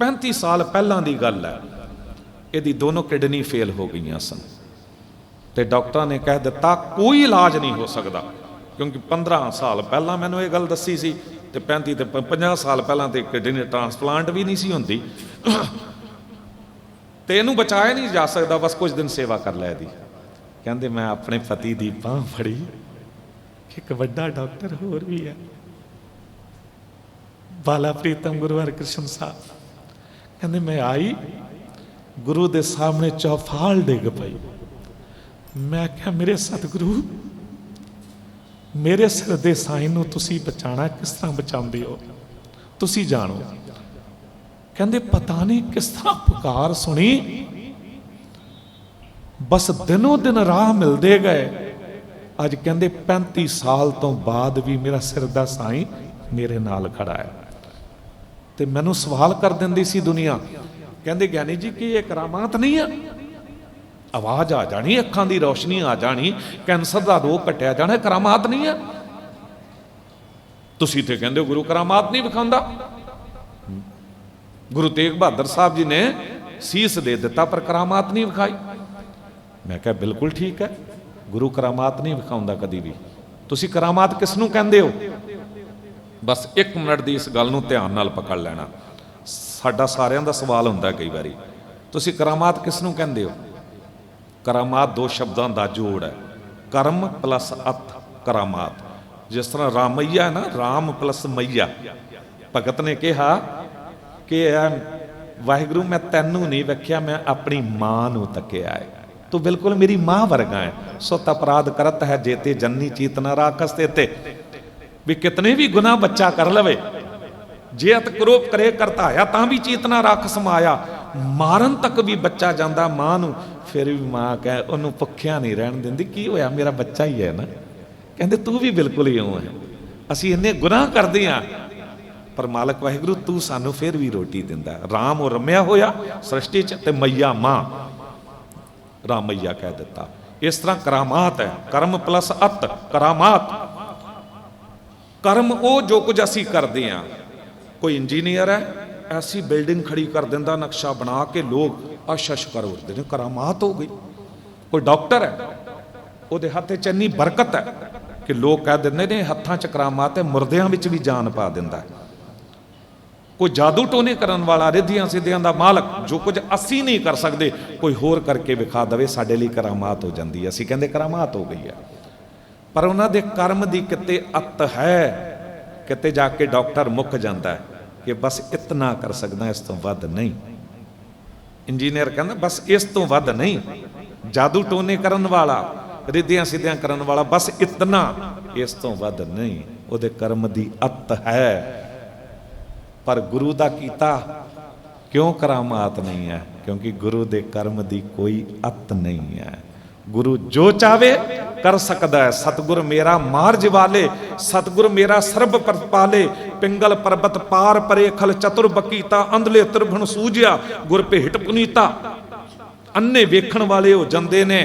S1: 35 ਸਾਲ ਪਹਿਲਾਂ ਦੀ ਗੱਲ ਹੈ। ਇਹਦੀ ਦੋਨੋਂ ਕਿਡਨੀ ਫੇਲ ਹੋ ਗਈਆਂ ਸਨ ਤੇ ਡਾਕਟਰਾਂ ਨੇ ਕਹਿ ਦਿੱਤਾ ਕੋਈ ਇਲਾਜ ਨਹੀਂ ਹੋ ਸਕਦਾ, ਕਿਉਂਕਿ 15 ਸਾਲ ਪਹਿਲਾਂ ਮੈਨੂੰ ਇਹ ਗੱਲ ਦੱਸੀ ਸੀ ਤੇ 35 ਤੇ 50 ਸਾਲ ਪਹਿਲਾਂ ਤੇ ਕਿਡਨੀ ਟ੍ਰਾਂਸਪਲਾਂਟ ਵੀ ਨਹੀਂ ਸੀ ਹੁੰਦੀ ਤੇ ਇਹਨੂੰ ਬਚਾਇਆ ਨਹੀਂ ਜਾ ਸਕਦਾ, ਬਸ ਕੁਝ ਦਿਨ ਸੇਵਾ ਕਰ ਲੈ ਇਹਦੀ। ਕਹਿੰਦੇ ਮੈਂ ਆਪਣੇ ਪਤੀ ਦੀ ਬਾਂਹ ਫੜੀ, ਇੱਕ ਵੱਡਾ ਡਾਕਟਰ ਹੋਰ ਵੀ ਹੈ ਬਾਲਾ ਪ੍ਰੀਤਮ ਗੁਰੂ ਹਰਕ੍ਰਿਸ਼ਨ ਸਾਹਿਬ। ਕਹਿੰਦੇ ਮੈਂ ਆਈ, ਗੁਰੂ ਦੇ ਸਾਹਮਣੇ ਚੌਫਾਲ ਡਿੱਗ ਪਈ। ਮੈਂ ਕਿਹਾ ਮੇਰੇ ਸਤਿਗੁਰੂ, ਮੇਰੇ ਸਿਰ ਦੇ ਸਾਈਂ ਨੂੰ ਤੁਸੀਂ ਬਚਾਣਾ, ਕਿਸ ਤਰ੍ਹਾਂ ਬਚਾਉਂਦੇ ਹੋ ਤੁਸੀਂ ਜਾਣੋ। ਕਹਿੰਦੇ ਪਤਾ ਨਹੀਂ ਕਿਸ ਤਰ੍ਹਾਂ ਪੁਕਾਰ ਸੁਣੀ, ਬਸ ਦਿਨੋਂ ਦਿਨ ਰਾਹ ਮਿਲਦੇ ਗਏ। ਅੱਜ ਕਹਿੰਦੇ 35 ਸਾਲ ਤੋਂ ਬਾਅਦ ਵੀ ਮੇਰਾ ਸਿਰ ਦਾ ਸਾਈਂ ਮੇਰੇ ਨਾਲ ਖੜਾ ਹੈ। ਤੇ ਮੈਨੂੰ ਸਵਾਲ ਕਰ ਦਿੰਦੀ ਸੀ ਦੁਨੀਆ, ਕਹਿੰਦੇ ਗਿਆਨੀ ਜੀ ਕੀ ਇਹ ਕਰਾਮਾਤ ਨਹੀਂ ਆ? ਆਵਾਜ਼ ਆ ਜਾਣੀ, ਅੱਖਾਂ ਦੀ ਰੋਸ਼ਨੀ ਆ ਜਾਣੀ, ਕੈਂਸਰ ਦਾ ਰੋਗ ਕੱਟਿਆ ਜਾਣਾ, ਕਰਾਮਾਤ ਨਹੀਂ ਆ? ਤੁਸੀਂ ਤੇ ਕਹਿੰਦੇ ਹੋ ਗੁਰੂ ਕਰਾਮਾਤ ਨਹੀਂ ਵਿਖਾਉਂਦਾ। ਗੁਰੂ ਤੇਗ ਬਹਾਦਰ ਸਾਹਿਬ ਜੀ ਨੇ ਸੀਸ ਦੇ ਦਿੱਤਾ ਪਰ ਕਰਾਮਾਤ ਨਹੀਂ ਵਿਖਾਈ। ਮੈਂ ਕਿਹਾ ਬਿਲਕੁਲ ਠੀਕ ਹੈ, ਗੁਰੂ ਕਰਾਮਾਤ ਨਹੀਂ ਵਿਖਾਉਂਦਾ ਕਦੀ ਵੀ। ਤੁਸੀਂ ਕਰਾਮਾਤ ਕਿਸ ਨੂੰ ਕਹਿੰਦੇ ਹੋ? ਬਸ 1 ਮਿੰਟ ਦੀ ਇਸ ਗੱਲ ਨੂੰ ਧਿਆਨ ਨਾਲ ਪਕੜ ਲੈਣਾ। ਸਾਡਾ ਸਾਰਿਆਂ ਦਾ ਸਵਾਲ ਹੁੰਦਾ ਕਈ ਵਾਰੀ, ਤੁਸੀਂ ਕਰਾਮਾਤ ਕਿਸ ਨੂੰ ਕਹਿੰਦੇ ਹੋ? ਕਰਾਮਾਤ 2 ਸ਼ਬਦਾਂ ਦਾ ਜੋੜ ਹੈ, ਕਰਮ ਪਲਸ ਅਤ ਕਰਾਮਾਤ। ਜਿਸ ਤਰ੍ਹਾਂ ਰਾਮਈਆ ਹੈ ਨਾ, ਰਾਮ ਪਲਸ ਮਈਆ। ਭਗਤ ਨੇ ਕਿਹਾ ਕਿ ਵਾਹਿਗੁਰੂ ਮੈਂ ਤੈਨੂੰ ਨਹੀਂ ਵੇਖਿਆ, ਮੈਂ ਆਪਣੀ ਮਾਂ ਨੂੰ ਤੱਕਿਆ ਹੈ, ਤੂੰ ਬਿਲਕੁਲ ਮੇਰੀ ਮਾਂ ਵਰਗਾ ਹੈ। ਸੁਤ ਅਪਰਾਧ ਕਰਤ ਹੈ ਜੇਤੇ ਜਨਨੀ ਚੀਤਨਾ ਰਾਖਸ ਤੇ। ਵੀ ਕਿਤਨੇ ਵੀ ਗੁਨਾਹ ਬੱਚਾ ਕਰ ਲਵੇ, ਜੇ ਅਤ ਕਰੋਪ ਕਰੇ ਕਰਤਾਇਆ ਤਾਂ ਵੀ ਚੇਤਨਾ ਰੱਖ ਸਮਾਇਆ। ਮਾਰਨ ਤੱਕ ਵੀ ਬੱਚਾ ਜਾਂਦਾ ਮਾਂ ਨੂੰ, ਫਿਰ ਵੀ ਮਾਂ ਕਹੇ ਉਹਨੂੰ ਭੁੱਖਿਆ ਨਹੀਂ ਰਹਿਣ ਦਿੰਦੀ। ਕੀ ਹੋਇਆ, ਮੇਰਾ ਬੱਚਾ ਹੀ ਹੈ ਨਾ। ਕਹਿੰਦੇ ਤੂੰ ਵੀ ਬਿਲਕੁਲ ਹੀ ਇਉਂ ਹੈ। ਅਸੀਂ ਇੰਨੇ ਗੁਨਾਹ ਕਰਦੇ ਹਾਂ ਪਰ ਮਾਲਕ ਵਾਹਿਗੁਰੂ ਤੂੰ ਸਾਨੂੰ ਫਿਰ ਵੀ ਰੋਟੀ ਦਿੰਦਾ। ਰਾਮ ਉਹ ਰਮਿਆ ਹੋਇਆ ਸ੍ਰਿਸ਼ਟੀ 'ਚ ਤੇ ਮਈਆ ਮਾਂ, ਰਾਮ ਮਈਆ ਕਹਿ ਦਿੱਤਾ। ਇਸ ਤਰ੍ਹਾਂ ਕਰਾਮਾਤ ਹੈ, ਕਰਮ ਪਲਸ ਅਤ ਕਰਾਮਾਤ। ਕਰਮ ਉਹ ਜੋ ਕੁਝ ਅਸੀਂ ਕਰਦੇ ਹਾਂ। ਕੋਈ ਇੰਜੀਨੀਅਰ ਹੈ, ਐਸੀ ਬਿਲਡਿੰਗ ਖੜੀ ਕਰ ਦਿੰਦਾ ਨਕਸ਼ਾ ਬਣਾ ਕੇ, ਲੋਕ ਅਸ਼ਸ਼ ਕਰ ਉੱਠਦੇ ਨੇ, ਕਰਾਮਾਤ ਹੋ ਗਈ। ਕੋਈ ਡਾਕਟਰ ਹੈ, ਉਹਦੇ ਹੱਥ 'ਚ ਇੰਨੀ ਬਰਕਤ ਹੈ ਕਿ ਲੋਕ ਕਹਿ ਦਿੰਦੇ ਨੇ ਹੱਥਾਂ 'ਚ ਕਰਾਮਾਤ ਹੈ, ਮੁਰਦਿਆਂ ਵਿੱਚ ਵੀ ਜਾਨ ਪਾ ਦਿੰਦਾ। ਕੋਈ ਜਾਦੂ ਟੋਨੇ ਕਰਨ ਵਾਲਾ, ਰਿੱਧੀਆਂ ਸਿੱਧੀਆਂ ਦਾ ਮਾਲਕ, ਜੋ ਕੁਝ ਅਸੀਂ ਨਹੀਂ ਕਰ ਸਕਦੇ ਕੋਈ ਹੋਰ ਕਰਕੇ ਵਿਖਾ ਦੇਵੇ, ਸਾਡੇ ਲਈ ਕਰਾਮਾਤ ਹੋ ਜਾਂਦੀ ਹੈ। ਅਸੀਂ ਕਹਿੰਦੇ ਕਰਾਮਾਤ ਹੋ ਗਈ ਹੈ, ਪਰ ਉਹਨਾਂ ਦੇ ਕਰਮ ਦੀ ਕਿਤੇ ਅੱਤ ਹੈ। ਕਿਤੇ ਜਾ ਕੇ ਡਾਕਟਰ ਮੁੱਕ ਜਾਂਦਾ ਹੈ ਕਿ ਬਸ ਇਤਨਾ ਕਰ ਸਕਦਾ, ਇਸ ਤੋਂ ਵੱਧ ਨਹੀਂ। ਇੰਜੀਨੀਅਰ ਕਹਿੰਦਾ ਬਸ ਇਸ ਤੋਂ ਵੱਧ ਨਹੀਂ। ਜਾਦੂ ਟੋਨੇ ਕਰਨ ਵਾਲਾ, ਰਿੱਧੀਆਂ ਸਿੱਧੀਆਂ ਕਰਨ ਵਾਲਾ, ਬਸ ਇਤਨਾ, ਇਸ ਤੋਂ ਵੱਧ ਨਹੀਂ। ਉਹਦੇ ਕਰਮ ਦੀ ਅੱਤ ਹੈ। ਪਰ ਗੁਰੂ ਦਾ ਕੀਤਾ ਕਿਉਂ ਕਰਾਮਾਤ ਨਹੀਂ ਹੈ? ਕਿਉਂਕਿ ਗੁਰੂ ਦੇ ਕਰਮ ਦੀ ਕੋਈ ਅੱਤ ਨਹੀਂ ਹੈ। ਗੁਰੂ ਜੋ ਚਾਵੇ ਕਰ ਸਕਦਾ ਹੈ। ਸਤਿਗੁਰ ਮੇਰਾ ਮਾਰਜ ਵਾਲੇ, ਸਤਿਗੁਰ ਮੇਰਾ ਸਰਬ ਪਰਪਾਲੇ। ਪਿੰਗਲ ਪਰਬਤ ਪਾਰ ਪਰੇ ਖਲ ਚਤੁਰ ਬਕੀਤਾ, ਅੰਧਲੇ ਤਿਰਭਣ ਸੂਝਿਆ ਗੁਰ ਭੇਟ ਪੁਨੀਤਾ। ਅੰਨੇ ਵੇਖਣ ਵਾਲੇ ਹੋ ਜਾਂਦੇ ਨੇ।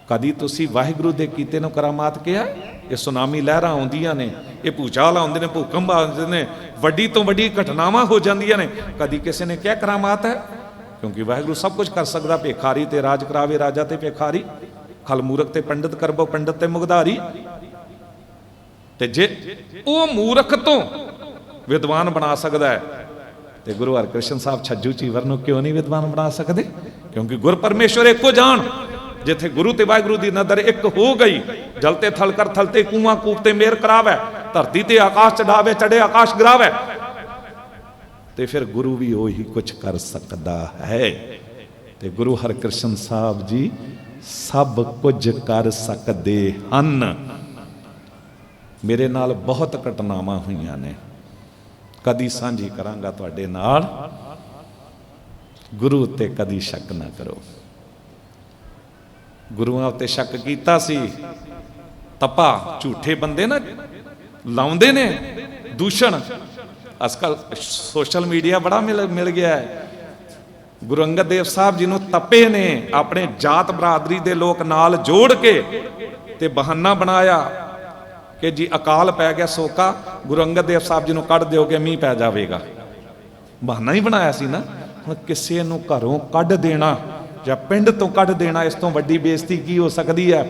S1: ਕਦੀ ਤੁਸੀਂ ਵਾਹਿਗੁਰੂ ਦੇ ਕੀਤੇ ਨੂੰ ਕਰਾਮਾਤ ਕਿਹਾ? ਇਹ ਸੁਨਾਮੀ ਲਹਿਰਾਂ ਆਉਂਦੀਆਂ ਨੇ, ਇਹ ਭੂਚਾਲ ਆਉਂਦੇ ਨੇ, ਭੂਕੰਪ ਆਉਂਦੇ ਨੇ, ਵੱਡੀ ਤੋਂ ਵੱਡੀ ਘਟਨਾਵਾਂ ਹੋ ਜਾਂਦੀਆਂ ਨੇ। ਕਦੀ ਕਿਸੇ ਨੇ ਕਿਹਾ ਕਰਾਮਾਤ ਹੈ? ਕਿਉਂਕਿ ਵਾਹਿਗੁਰੂ ਸਭ ਕੁਝ ਕਰ ਸਕਦਾ। ਭੇਖਾਰੀ ਤੇ ਰਾਜ ਕਰਾਵੇ ਰਾਜਾ ਤੇ ਭੇਖਾਰੀ, ਖਲ ਮੂਰਖ ਤੇ ਪੰਡਿਤ ਕਰਬੋ ਪੰਡਿਤ ਤੇ ਮੁਗਧਾਰੀ। ਤੇ ਜੇ ਉਹ ਮੂਰਖ ਤੋਂ ਵਿਦਵਾਨ ਬਣਾ ਸਕਦਾ ਹੈ ਤੇ ਗੁਰੂ ਹਰਕ੍ਰਿਸ਼ਨ ਸਾਹਿਬ ਛੱਜੂ ਚੀਵਰ ਨੂੰ ਕਿਉਂ ਨਹੀਂ ਵਿਦਵਾਨ ਬਣਾ ਸਕਦੇ? ਕਿਉਂਕਿ ਗੁਰ ਪਰਮੇਸ਼ਵਰ ਇੱਕੋ ਜਾਣ। ਜਿੱਥੇ ਗੁਰੂ ਤੇ ਵਾਹਿਗੁਰੂ ਦੀ ਨਜ਼ਰ ਇੱਕ ਹੋ ਗਈ, ਜਲ ਤੇ ਥਲ ਕਰ ਥਲ ਤੇ ਕੂਆਂ ਕੂਪ ਤੇ ਮੇਰ ਕਰਾਵੇ, ਧਰਤੀ ਤੇ ਆਕਾਸ਼ ਚੜਾਵੇ ਚੜੇ ਆਕਾਸ਼ ਗਿਰਾਵੇ। ਤੇ ਫਿਰ ਗੁਰੂ ਵੀ ਉਹੀ ਕੁਝ ਕਰ ਸਕਦਾ ਹੈ। ਤੇ ਗੁਰੂ ਹਰਕ੍ਰਿਸ਼ਨ ਸਾਹਿਬ ਜੀ ਸਭ ਕੁਝ ਕਰ ਸਕਦੇ ਹਨ। ਮੇਰੇ ਨਾਲ ਬਹੁਤ ਘਟਨਾਵਾਂ ਹੋਈਆਂ ਨੇ, ਕਦੀ ਸਾਂਝੀ ਕਰਾਂਗਾ ਤੁਹਾਡੇ ਨਾਲ। ਗੁਰੂ ਉੱਤੇ ਕਦੀ ਸ਼ੱਕ ਨਾ ਕਰੋ। ਗੁਰੂਆਂ ਉੱਤੇ ਸ਼ੱਕ ਕੀਤਾ ਸੀ, ਤਪਾ ਝੂਠੇ ਬੰਦੇ ਨਾ ਲਾਉਂਦੇ ਨੇ ਦੂਸ਼ਣ। ਅੱਜ ਕੱਲ੍ਹ ਸੋਸ਼ਲ ਮੀਡੀਆ ਬੜਾ ਮਿਲ ਗਿਆ ਹੈ। ਗੁਰੂ ਅੰਗਦ ਦੇਵ ਸਾਹਿਬ ਜੀ ਨੂੰ ਤਪੇ ਨੇ ਆਪਣੇ ਜਾਤ ਬਰਾਦਰੀ ਦੇ ਲੋਕ ਨਾਲ ਜੋੜ ਕੇ ਤੇ ਬਹਾਨਾ ਬਣਾਇਆ ਕਿ ਜੀ ਅਕਾਲ ਪੈ ਗਿਆ ਸੋਕਾ, ਗੁਰੂ ਅੰਗਦ ਦੇਵ ਸਾਹਿਬ ਜੀ ਨੂੰ ਕੱਢ ਦਿਓਗੇ ਮੀਂਹ ਪੈ ਜਾਵੇਗਾ। ਬਹਾਨਾ ਹੀ ਬਣਾਇਆ ਸੀ ਨਾ। ਹੁਣ ਕਿਸੇ ਨੂੰ ਘਰੋਂ ਕੱਢ ਦੇਣਾ ਜਾਂ ਪਿੰਡ ਤੋਂ ਕੱਢ ਦੇਣਾ, ਇਸ ਤੋਂ ਵੱਡੀ ਬੇਇੱਜ਼ਤੀ ਕੀ ਹੋ ਸਕਦੀ ਹੈ।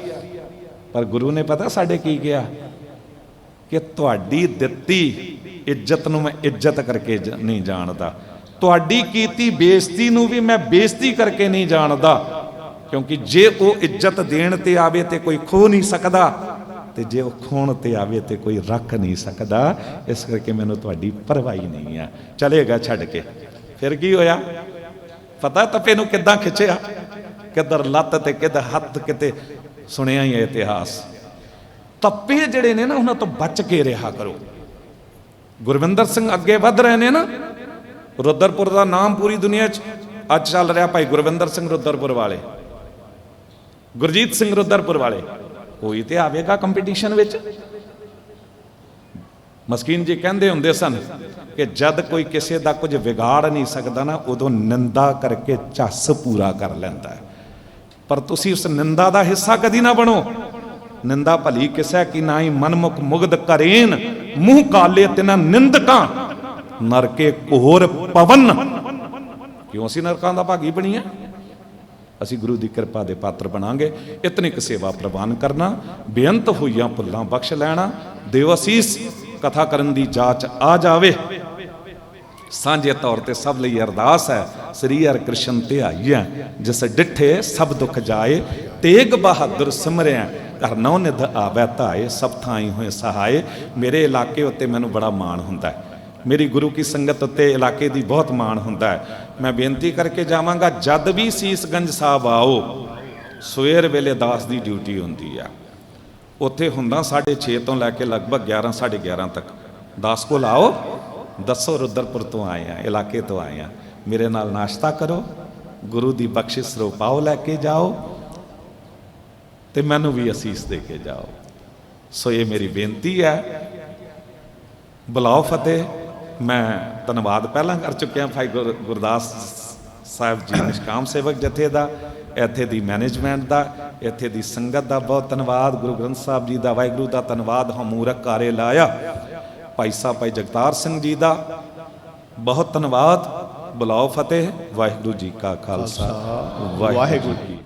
S1: ਪਰ ਗੁਰੂ ਨੇ ਪਤਾ ਸਾਡੇ ਕੀ ਕਿਹਾ ਕਿ ਤੁਹਾਡੀ ਦਿੱਤੀ ਇੱਜ਼ਤ ਨੂੰ ਮੈਂ ਇੱਜ਼ਤ ਕਰਕੇ ਨਹੀਂ ਜਾਣਦਾ, ਤੁਹਾਡੀ ਕੀਤੀ ਬੇਇੱਜ਼ਤੀ ਨੂੰ ਵੀ ਮੈਂ ਬੇਇੱਜ਼ਤੀ ਕਰਕੇ ਨਹੀਂ ਜਾਣਦਾ। ਕਿਉਂਕਿ ਜੇ ਉਹ ਇੱਜ਼ਤ ਦੇਣ ਤੇ ਆਵੇ ਤੇ ਕੋਈ ਖੋ ਨਹੀਂ ਸਕਦਾ, ਤੇ ਜੇ ਉਹ ਖੋਣ ਤੇ ਆਵੇ ਤੇ ਕੋਈ ਰੱਖ ਨਹੀਂ ਸਕਦਾ। ਇਸ ਕਰਕੇ ਮੈਨੂੰ ਤੁਹਾਡੀ ਪਰਵਾਹ ਨਹੀਂ ਆ। ਚਲੇਗਾ ਛੱਡ ਕੇ। ਫਿਰ ਕੀ ਹੋਇਆ ਪਤਾ ਤਪੇ ਨੂੰ ਕਿੱਦਾਂ ਖਿੱਚਿਆ, ਕਿੱਧਰ ਲੱਤ ਤੇ ਕਿੱਧਰ ਹੱਥ, ਕਿਤੇ ਸੁਣਿਆ ਹੀ ਹੈ ਇਤਿਹਾਸ। ਤਪੇ ਜਿਹੜੇ ਨੇ ਨਾ ਉਹਨਾਂ ਤੋਂ ਬਚ ਕੇ ਰਿਹਾ ਕਰੋ। ਗੁਰਵਿੰਦਰ ਸਿੰਘ ਅੱਗੇ ਵੱਧ ਰਹੇ ਨੇ ਨਾ। ਰੁਦਰਪੁਰ ਦਾ ਨਾਮ ਪੂਰੀ ਦੁਨੀਆ 'ਚ ਅੱਜ ਚੱਲ ਰਿਹਾ ਭਾਈ ਗੁਰਵਿੰਦਰ ਸਿੰਘ ਰੁਦਰਪੁਰ ਵਾਲੇ, ਗੁਰਜੀਤ ਸਿੰਘ ਰੁਦਰਪੁਰ ਵਾਲੇ। ਕੋਈ ਤੇ ਆਵੇਗਾ ਕੰਪੀਟੀਸ਼ਨ ਵਿੱਚ। ਮਸਕੀਨ ਜੀ ਕਹਿੰਦੇ ਹੁੰਦੇ ਸਨ ਕਿ ਜਦ ਕੋਈ ਕਿਸੇ ਦਾ ਕੁਝ ਵਿਗਾੜ ਨਹੀਂ ਸਕਦਾ ਨਾ, ਉਦੋਂ ਨਿੰਦਾ ਕਰਕੇ ਝੱਸ ਪੂਰਾ ਕਰ ਲੈਂਦਾ ਹੈ। ਪਰ ਤੁਸੀਂ ਉਸ ਨਿੰਦਾ ਦਾ ਹਿੱਸਾ ਕਦੀ ਨਾ ਬਣੋ। ਨਿੰਦਾ ਭਲੀ ਕਿਸੈ ਕੀ ਨਾਹੀ, ਮਨਮੁਖ ਮੁਗਧ ਕਰੇਨ, ਮੂੰਹ ਕਾਲੇ ਤਿਨਾ ਨਿੰਦਕਾਂ, ਨਰਕੇ ਕੋਹਰ ਪਵਨ। ਕਿਉਂ ਅਸੀਂ ਨਰਕਾਂ ਦਾ ਭਾਗੀ ਬਣੀਏ? ਅਸੀਂ ਗੁਰੂ ਦੀ ਕਿਰਪਾ ਦੇ ਪਾਤਰ ਬਣਾਂਗੇ। ਇਤਨੀ ਕੁ ਸੇਵਾ ਪ੍ਰਵਾਨ ਕਰਨਾ, ਬੇਅੰਤ ਹੋਈਆਂ ਭੁੱਲਾਂ ਬਖਸ਼ ਲੈਣਾ। ਦਿਓ ਅਸੀਸ, ਕਥਾ ਕਰਨ ਦੀ ਜਾਚ ਆ ਜਾਵੇ। ਸਾਂਝੇ ਤੌਰ ਤੇ ਸਭ ਲਈ ਅਰਦਾਸ ਹੈ। ਸ੍ਰੀ ਹਰਿ ਕ੍ਰਿਸ਼ਨ ਧਿਆਈਐ, ਜਿਸ ਡਿਠੇ ਸਭ ਦੁੱਖ ਜਾਏ। ਤੇਗ ਬਹਾਦਰ ਸਿਮਰਿਆ, ਘਰ ਨੌ ਨਿਧ ਆਵੈ ਧਾਏ। ਸਭ ਥਾਈ ਹੋਏ ਸਹਾਏ। ਮੇਰੇ ਇਲਾਕੇ ਉੱਤੇ ਮੈਨੂੰ ਬੜਾ ਮਾਣ ਹੁੰਦਾ ਹੈ। ਮੇਰੀ ਗੁਰੂ ਕੀ ਸੰਗਤ ਉੱਤੇ ਇਲਾਕੇ ਦੀ ਬਹੁਤ ਮਾਣ ਹੁੰਦਾ ਹੈ। ਮੈਂ ਬੇਨਤੀ ਕਰਕੇ ਜਾਵਾਂਗਾ, ਜਦ ਵੀ ਸੀਸਗੰਜ ਸਾਹਿਬ ਆਓ, ਸਵੇਰ ਵੇਲੇ ਦਾਸ ਦੀ ਡਿਊਟੀ ਹੁੰਦੀ ਆ। ਉੱਥੇ ਹੁੰਦਾ 6:30 ਤੋਂ ਲੈ ਕੇ ਲਗਭਗ 11 11:30 ਤੱਕ। ਦਾਸ ਕੋਲ ਆਓ, ਦੱਸੋ ਰੁਦਰਪੁਰ ਤੋਂ ਆਏ ਆ, ਇਲਾਕੇ ਤੋਂ ਆਏ ਆ, ਮੇਰੇ ਨਾਲ ਨਾਸ਼ਤਾ ਕਰੋ, ਗੁਰੂ ਦੀ ਬਖਸ਼ਿਸ਼ ਰੂਪਾਓ ਲੈ ਕੇ ਜਾਓ ਤੇ ਮੈਨੂੰ ਵੀ ਅਸੀਸ ਦੇ ਕੇ ਜਾਓ। ਸੋ ਇਹ ਮੇਰੀ ਬੇਨਤੀ ਹੈ। ਬੁਲਾਓ ਫਤਿਹ। ਮੈਂ ਧੰਨਵਾਦ ਪਹਿਲਾਂ ਕਰ ਚੁੱਕਿਆ ਭਾਈ ਗੁਰਦਾਸ ਸਾਹਿਬ ਜੀ ਨਿਸ਼ਕਾਮ ਸੇਵਕ ਜਥੇ ਦਾ, ਇੱਥੇ ਦੀ ਮੈਨੇਜਮੈਂਟ ਦਾ, ਇੱਥੇ ਦੀ ਸੰਗਤ ਦਾ ਬਹੁਤ ਧੰਨਵਾਦ। ਗੁਰੂ ਗ੍ਰੰਥ ਸਾਹਿਬ ਜੀ ਦਾ, ਵਾਹਿਗੁਰੂ ਦਾ ਧੰਨਵਾਦ। ਹਮੂਰਕ ਕਾਰੇ ਲਾਇਆ ਭਾਈ ਸਾਹਿਬ ਭਾਈ ਜਗਤਾਰ ਸਿੰਘ ਜੀ ਦਾ ਬਹੁਤ ਧੰਨਵਾਦ। ਬੁਲਾਓ ਫਤਿਹ। ਵਾਹਿਗੁਰੂ ਜੀ ਕਾ ਖਾਲਸਾ, ਵਾਹਿਗੁਰੂ ਜੀ।